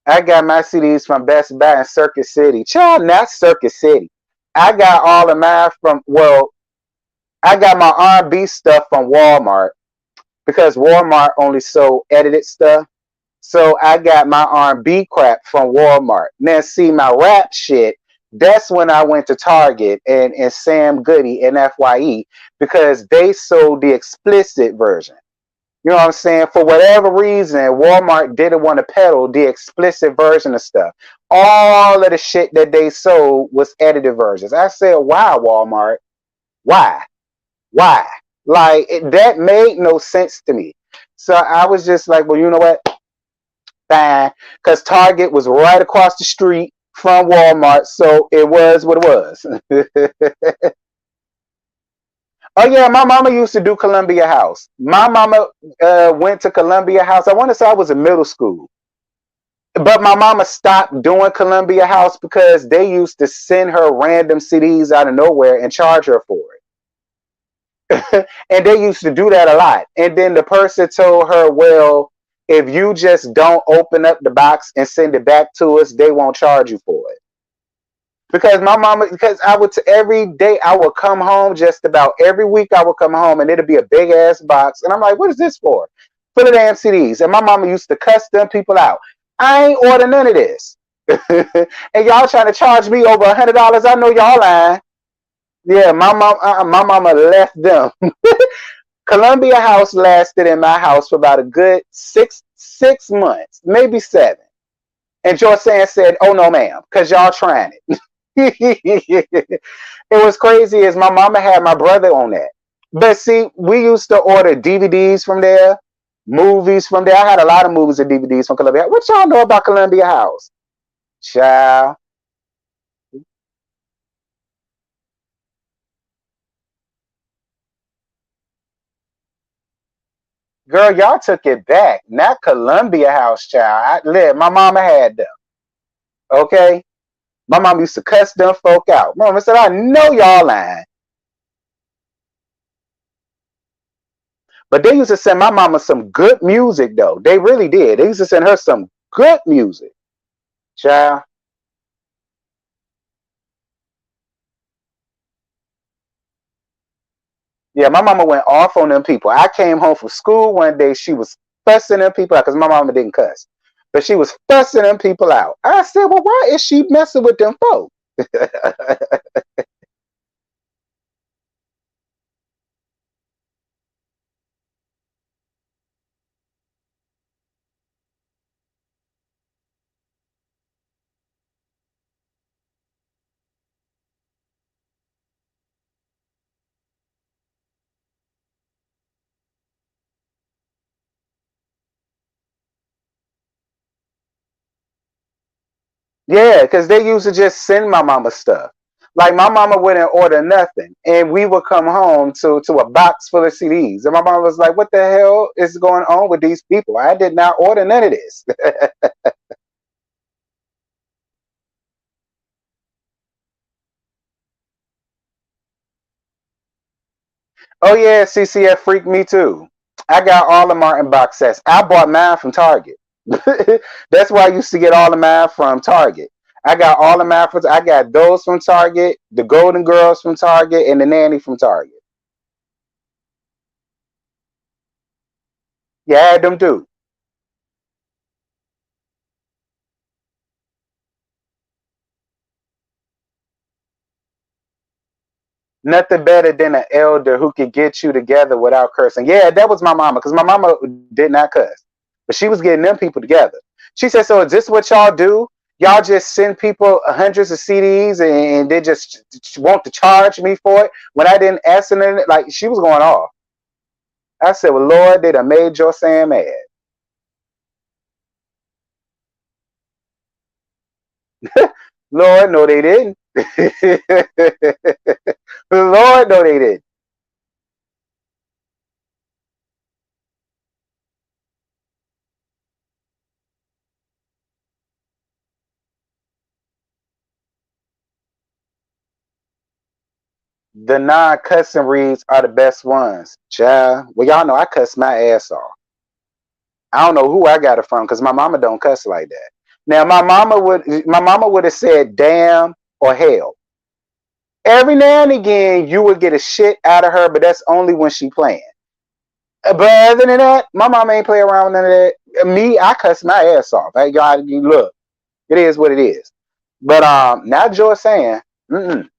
S1: I got my CDs from Best Buy in Circuit City. Child, not Circuit City. I got all of mine from, well, I got my R&B stuff from Walmart because Walmart only sold edited stuff. So I got my R&B crap from Walmart. Now, see, my rap shit, that's when I went to Target and Sam Goody and FYE because they sold the explicit version. You know what I'm saying? For whatever reason, Walmart didn't want to peddle the explicit version of stuff. All of the shit that they sold was edited versions. I said, why, Walmart? Why? Why? That made no sense to me. So I was just like, well, you know what? Fine. Because Target was right across the street from Walmart. So it was what it was. Oh yeah, my mama used to do Columbia House. My mama went to Columbia House. I want to say I was in middle school, but my mama stopped doing Columbia House because they used to send her random CDs out of nowhere and charge her for it. And they used to do that a lot. And then the person told her, "Well, if you just don't open up the box and send it back to us, they won't charge you for it." Because my mama, because I would every day I would come home, just about every week I would come home and it'd be a big ass box, and I'm like, "What is this for?" Full of damn CDs, and my mama used to cuss them people out. I ain't order none of this, and y'all trying to charge me over $100. I know y'all lying. Yeah, my mama left them. Columbia House lasted in my house for about a good six months, maybe seven. And George Sand said, "Oh no, ma'am," because y'all trying it. It was crazy as my mama had my brother on that. But see, we used to order DVDs from there, movies from there. I had a lot of movies and DVDs from Columbia. What y'all know about Columbia House? Child. Girl, y'all took it back. Not Columbia House, child. My mama had them. Okay? My mom used to cuss them folk out. Mama said, "I know y'all lying." But they used to send my mama some good music, though. They really did. They used to send her some good music. Child. Yeah, my mama went off on them people. I came home from school one day. She was fussing them people out because my mama didn't cuss. But she was fussing them people out. I said, well, why is she messing with them folks? Yeah, because they used to just send my mama stuff. Like my mama wouldn't order nothing, and we would come home to a box full of CDs. And my mama was like, "What the hell is going on with these people? I did not order none of this." Oh yeah, CCF freaked me too. I got all the Martin box sets. I bought mine from Target. That's why I used to get all of mine from Target. I got all of mine from. I got those from Target, the Golden Girls from Target, and the Nanny from Target. Yeah, I had them too. Nothing better than an elder who could get you together without cursing. Yeah, that was my mama, because my mama did not cuss, but she was getting them people together. She said, "So is this what y'all do? Y'all just send people hundreds of CDs and they just want to charge me for it when I didn't ask them?" Like she was going off. I said, "Well, Lord, they done made your Sam mad." Lord, no, they didn't. Lord, no, they didn't. The non-cussing reads are the best ones. Child. Well, y'all know I cuss my ass off. I don't know who I got it from because my mama don't cuss like that. Now my mama would have said damn or hell. Every now and again you would get a shit out of her, but that's only when she playing. But other than that, my mama ain't play around with none of that. Me, I cuss my ass off. Hey, God, you look, it is what it is. But now George saying, mm-mm.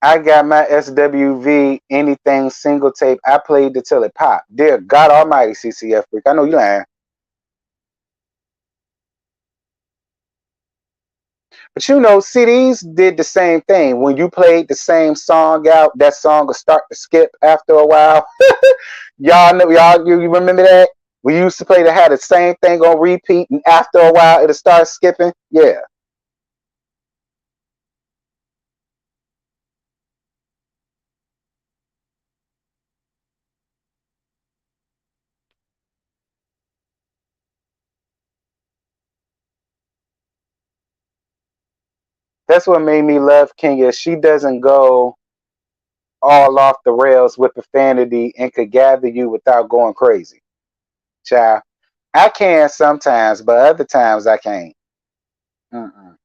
S1: I got my SWV anything single tape. I played it till it popped. Dear God Almighty, CCF freak. I know you lying. But you know, CDs did the same thing. When you played the same song out, that song would start to skip after a while. Y'all know, you remember that? We used to play that had the same thing on repeat, and after a while it'll start skipping. Yeah, that's what made me love Kenya. She doesn't go all off the rails with profanity and could gather you without going crazy. Child, I can sometimes, but other times I can't. Mm-mm.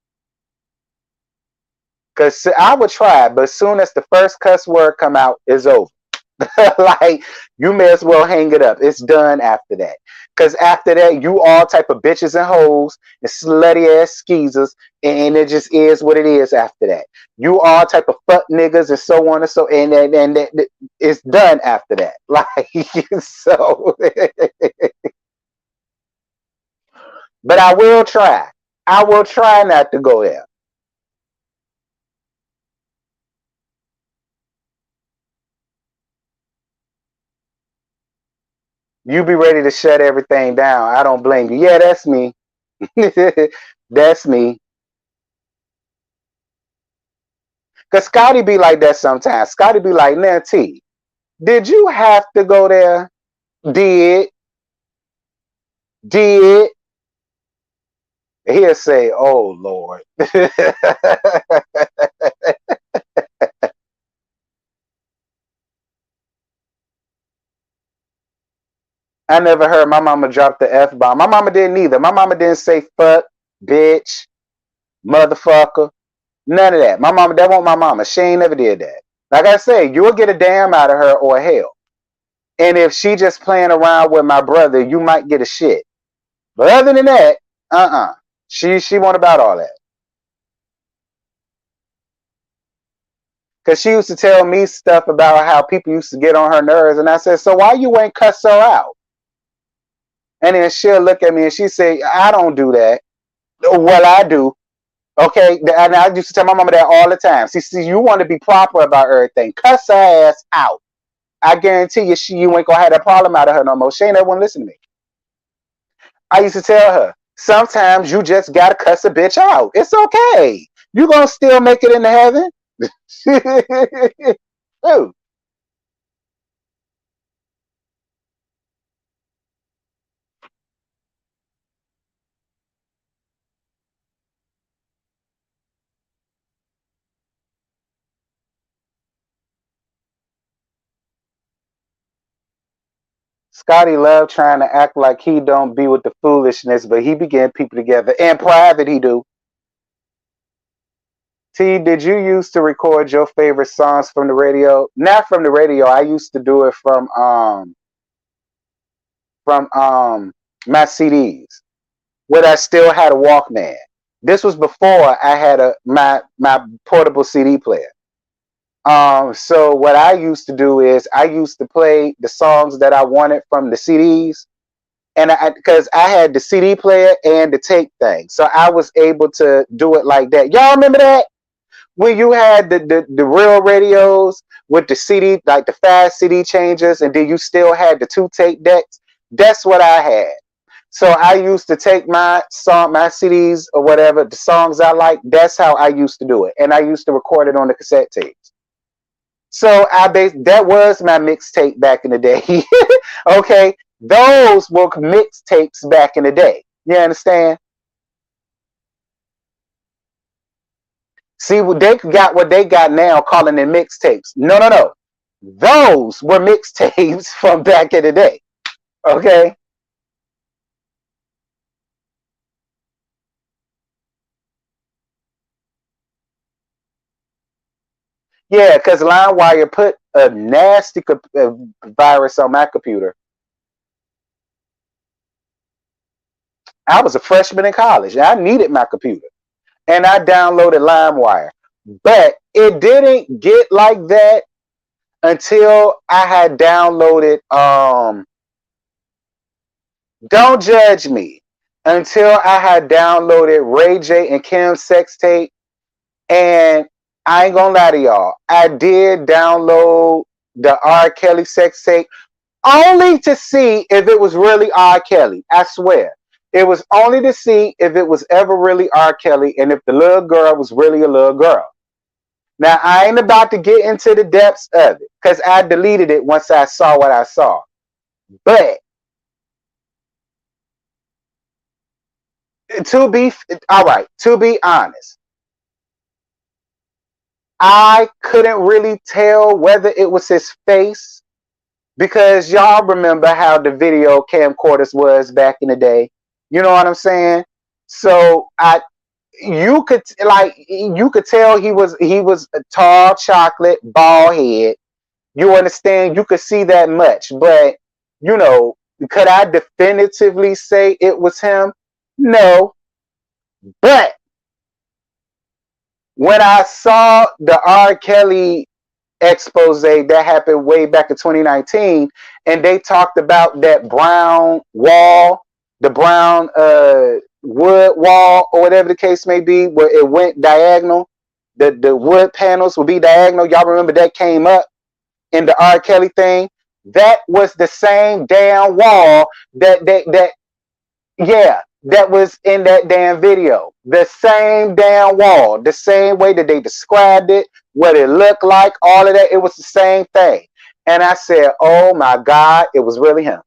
S1: Cause I would try, but as soon as the first cuss word come out, it's over. Like you may as well hang it up. It's done after that. Cause after that, you all type of bitches and hoes and slutty ass skeezers, and it just is what it is after that. You all type of fuck niggas and so on and so, and it's done after that. Like so, but I will try. I will try not to go there. You be ready to shut everything down. I don't blame you. Yeah, that's me. That's me. Cause Scotty be like that sometimes. Scotty be like, "Now T, did you have to go there? Did, did." He'll say, "Oh Lord." I never heard my mama drop the F bomb. My mama didn't either. My mama didn't say fuck, bitch, motherfucker. None of that. My mama, that wasn't my mama. She ain't never did that. Like I say, you'll get a damn out of her or hell. And if she just playing around with my brother, you might get a shit. But other than that, She won't about all that. Cause she used to tell me stuff about how people used to get on her nerves, and I said, "So why you ain't cuss her out?" And then she'll look at me and she say, "I don't do that." Well, I do. Okay, and I used to tell my mama that all the time. See, you want to be proper about everything. Cuss her ass out. I guarantee you, you ain't gonna have that problem out of her no more. She ain't ever wanna listen to me. I used to tell her, sometimes you just gotta cuss a bitch out. It's okay. You gonna still make it into heaven. Dude, Scotty loved trying to act like he don't be with the foolishness, but he be getting people together. In private, he do. T, did you used to record your favorite songs from the radio? Not from the radio. I used to do it from my CDs, where I still had a Walkman. This was before I had my portable CD player. So what I used to do is I used to play the songs that I wanted from the CDs, and because I had the CD player and the tape thing, so I was able to do it like that. Y'all remember that? When you had the real radios with the CD, like the fast CD changers, and then you still had the two tape decks. That's what I had. So I used to take my CDs or whatever, the songs I like. That's how I used to do it, and I used to record it on the cassette tapes. So that was my mixtape back in the day. Okay, those were mixtapes back in the day. You understand? See, what they got now, calling them mixtapes. No, no, no. Those were mixtapes from back in the day. Okay. Yeah, because LimeWire put a nasty virus on my computer. I was a freshman in college. I needed my computer, and I downloaded LimeWire, but it didn't get like that until I had downloaded. Don't judge me. Until I had downloaded Ray J and Kim's sex tape, and I ain't gonna lie to y'all, I did download the R. Kelly sex tape only to see if it was really R. Kelly. I swear. It was only to see if it was ever really R. Kelly and if the little girl was really a little girl. Now, I ain't about to get into the depths of it because I deleted it once I saw what I saw. But to be, all right, to be honest, I couldn't really tell whether it was his face because y'all remember how the video camcorders was back in the day. You know what I'm saying? So you could tell he was a tall chocolate bald head. You understand? You could see that much, but you know, could I definitively say it was him? No, but when I saw the R. Kelly expose that happened way back in 2019, and they talked about that brown wall, the brown wood wall, or whatever the case may be, where it went diagonal. The wood panels would be diagonal. Y'all remember that came up in the R. Kelly thing? That was the same damn wall that yeah, that was in that damn video. The same damn wall, the same way that they described it, what it looked like, all of that. It was the same thing. And I said, oh my God, it was really him.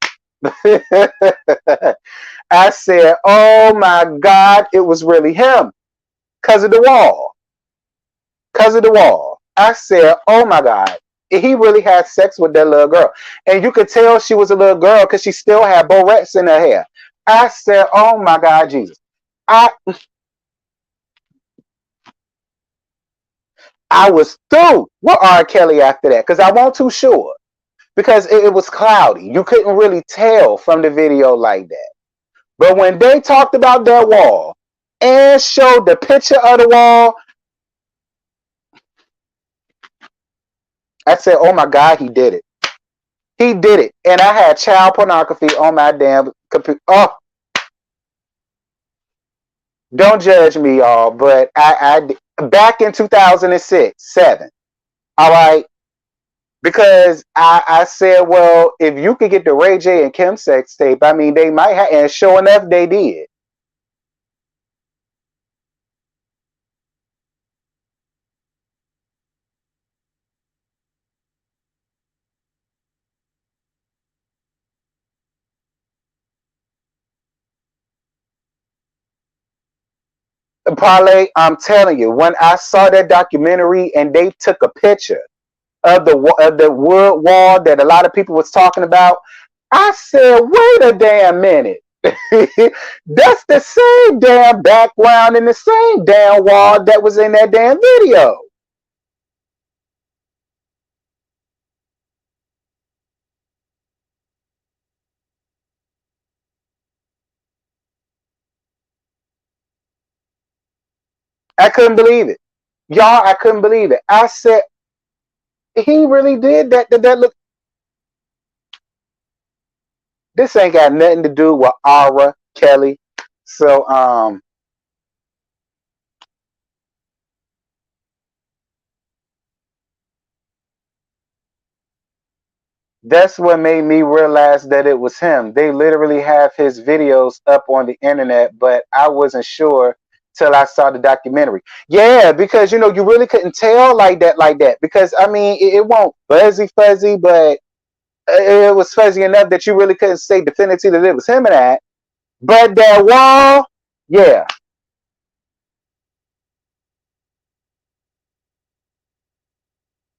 S1: I said, oh my God, it was really him. Because of the wall. Because of the wall. I said, oh my God. He really had sex with that little girl. And you could tell she was a little girl because she still had barrettes in her hair. I said, oh my God, Jesus. I I was through with R. Kelly after that because I wasn't too sure. Because it was cloudy. You couldn't really tell from the video like that. But when they talked about that wall and showed the picture of the wall, I said, oh my God, he did it. He did it. And I had child pornography on my damn computer. Oh, don't judge me, y'all. But I back in 2006, 7. All right. Because I said, well, if you could get the Ray J and Kim sex tape, I mean, they might have, and sure enough, they did. Parlay, I'm telling you, when I saw that documentary and they took a picture of the wood wall that a lot of people was talking about, I said, wait a damn minute. That's the same damn background and the same damn wall that was in that damn video. I couldn't believe it. Y'all, I couldn't believe it. I said, he really did that. That look, this ain't got nothing to do with Aura Kelly. So that's what made me realize that it was him. They literally have his videos up on the internet, but I wasn't sure till I saw the documentary. Yeah, because you really couldn't tell like that. Because I mean, it won't fuzzy, but it was fuzzy enough that you really couldn't say definitively that it was him in that. But that wall, yeah.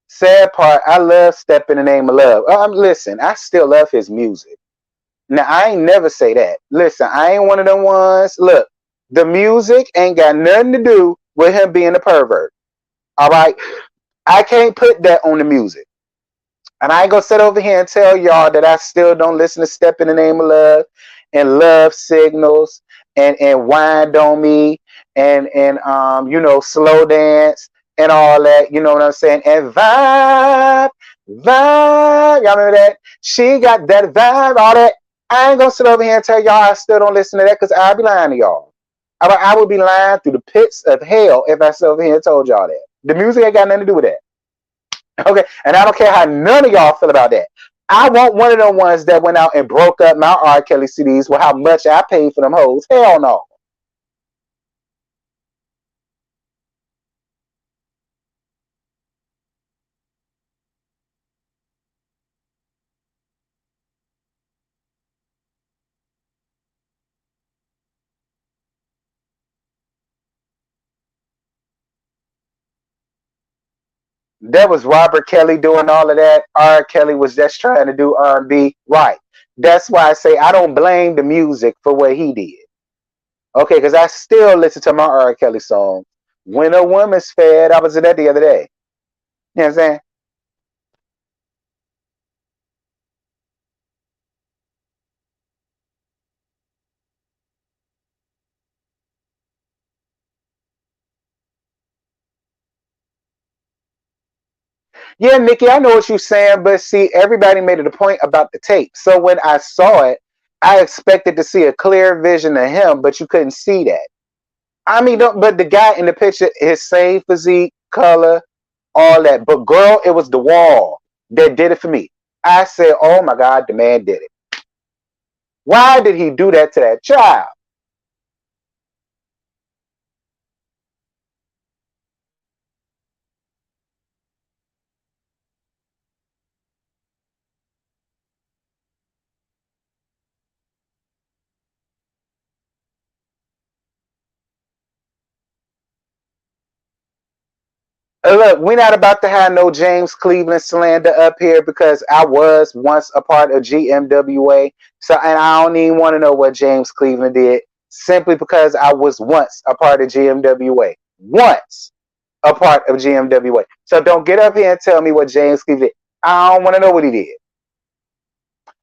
S1: Sad part, I love Step in the Name of Love. Listen, I still love his music. Now, I ain't never say that. Listen, I ain't one of them ones. Look, the music ain't got nothing to do with him being a pervert. All right? I can't put that on the music. And I ain't gonna sit over here and tell y'all that I still don't listen to Step in the Name of Love and Love Signals and Wind on Me and Slow Dance and all that, you know what I'm saying? And vibe, y'all remember that? She got that vibe, all that. I ain't gonna sit over here and tell y'all I still don't listen to that because I'll be lying to y'all. I would be lying through the pits of hell if I sit over here and told y'all that. The music ain't got nothing to do with that. Okay, and I don't care how none of y'all feel about that. I want one of them ones that went out and broke up my R. Kelly CDs with how much I paid for them hoes. Hell no. That was Robert Kelly doing all of that. R. Kelly was just trying to do R&B. Right. That's why I say I don't blame the music for what he did. Okay, because I still listen to my R. Kelly song. When a Woman's Fed, I was at that the other day. You know what I'm saying? Yeah, Nikki, I know what you're saying, but see, everybody made it a point about the tape. So when I saw it, I expected to see a clear vision of him, but you couldn't see that. I mean, but the guy in the picture, his same physique, color, all that. But girl, it was the wall that did it for me. I said, oh my God, the man did it. Why did he do that to that child? Look, we're not about to have no James Cleveland slander up here because I was once a part of GMWA. So, and I don't even want to know what James Cleveland did simply because I was once a part of GMWA. Once a part of GMWA. So don't get up here and tell me what James Cleveland did. I don't want to know what he did.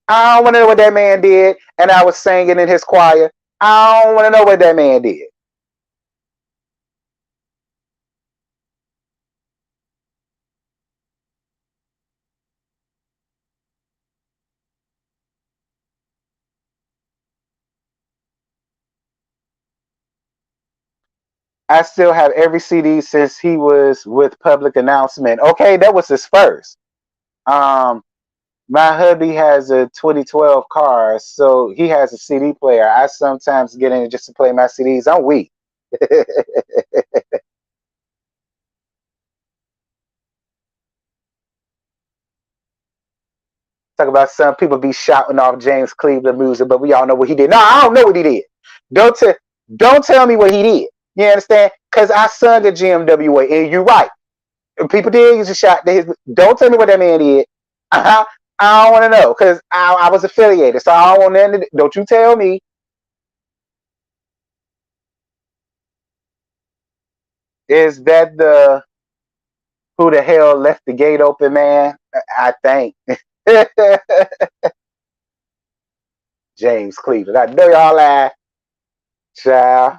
S1: I don't want to know what that man did. And I was singing in his choir. I don't want to know what that man did. I still have every CD since he was with Public Announcement. Okay, that was his first. Um, my hubby has a 2012 car, so he has a CD player. I sometimes get in just to play my CDs. I'm weak. Talk about some people be shouting off James Cleveland music, but we all know what he did. No, I don't know what he did. Don't tell, don't tell me what he did. You understand? Because I sung at GMWA, and you're right. People did use a shot. Don't tell me what that man did. Uh-huh. I don't want to know because I was affiliated, so I don't want to. Don't you tell me. Is that the who the hell left the gate open, man? I think James Cleveland. I know y'all laugh, child.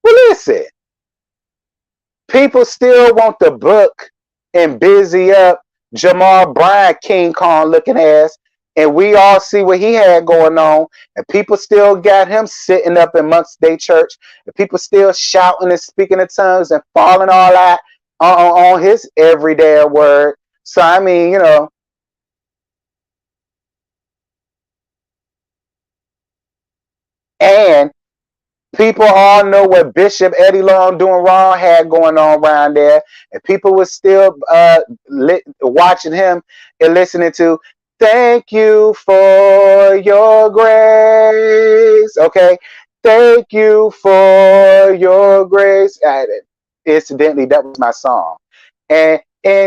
S1: Well, listen. People still want the book and busy up Jamal Bryant, King Kong looking ass, and we all see what he had going on, and people still got him sitting up amongst their church, and people still shouting and speaking in tongues and falling all out on his everyday word. So I mean, and people all know what Bishop Eddie Long doing wrong had going on around there, and people were still watching him and listening to "Thank you for your grace." Okay, thank you for your grace. Incidentally, that was my song, and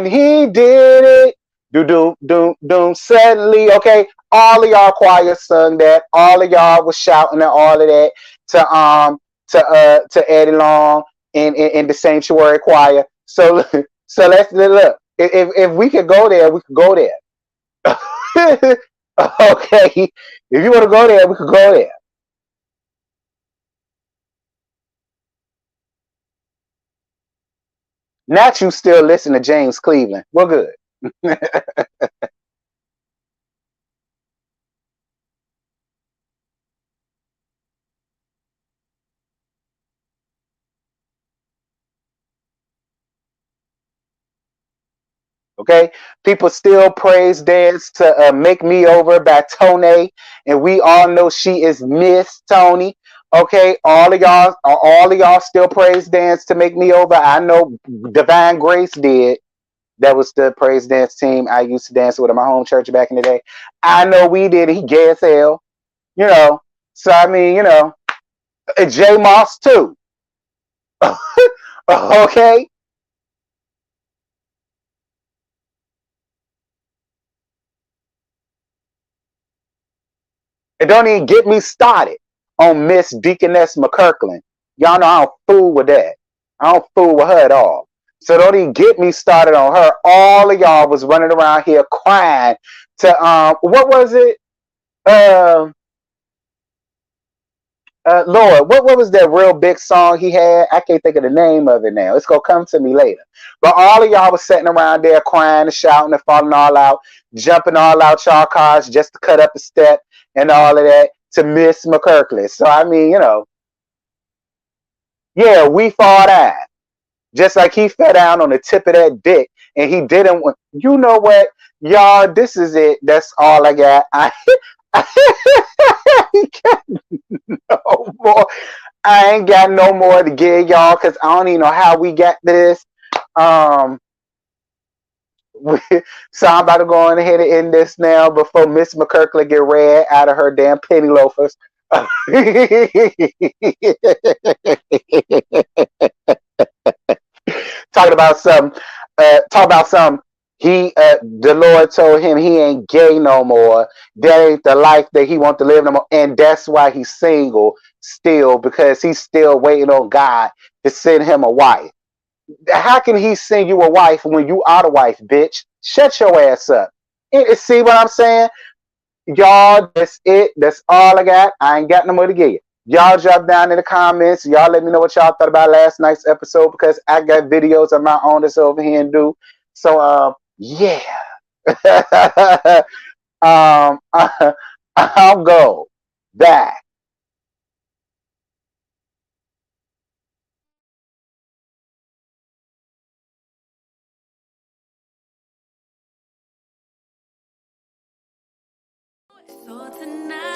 S1: he did it. Do do do do suddenly. Okay, all of y'all choir sung that. All of y'all was shouting and all of that to Eddie Long in the sanctuary choir. So so let's look. If we could go there, we could go there. Okay, if you want to go there, we could go there. Not you still listen to James Cleveland. We're good. Okay, people still praise dance to "Make Me Over" by Tony, and we all know she is Miss Tony. Okay, all of y'all still praise dance to "Make Me Over." I know Divine Grace did. That was the praise dance team I used to dance with in my home church back in the day. I know we did it. He gay as hell, you know. So I mean, J Moss too. Okay, and don't even get me started on Miss Deaconess McKirkland. Y'all know I don't fool with that. I don't fool with her at all. So don't even get me started on her. All of y'all was running around here crying to what was it? Um Lord, what was that real big song he had? I can't think of the name of it now. It's gonna come to me later. But all of y'all was sitting around there crying and shouting and falling all out, jumping all out y'all cars just to cut up a step and all of that to Miss McKirkland. So I mean, yeah, we fall down. Just like he fell down on the tip of that dick and he didn't want, you know what? Y'all, this is it. That's all I got. I got no more. I ain't got no more to give y'all because I don't even know how we got this. Um, so I'm about to go on ahead and end this now before Miss McKirkland get red out of her damn penny loafers. Talking about some, talking about some. The Lord told him he ain't gay no more. That ain't the life that he want to live no more, and that's why he's single still because he's still waiting on God to send him a wife. How can he send you a wife when you are the wife, bitch? Shut your ass up. See what I'm saying? Y'all, that's it. That's all I got. I ain't got no more to give you. Y'all drop down in the comments. Y'all let me know what y'all thought about last night's episode because I got videos of my own that's over here and do. So yeah. I'll go back.
S2: So tonight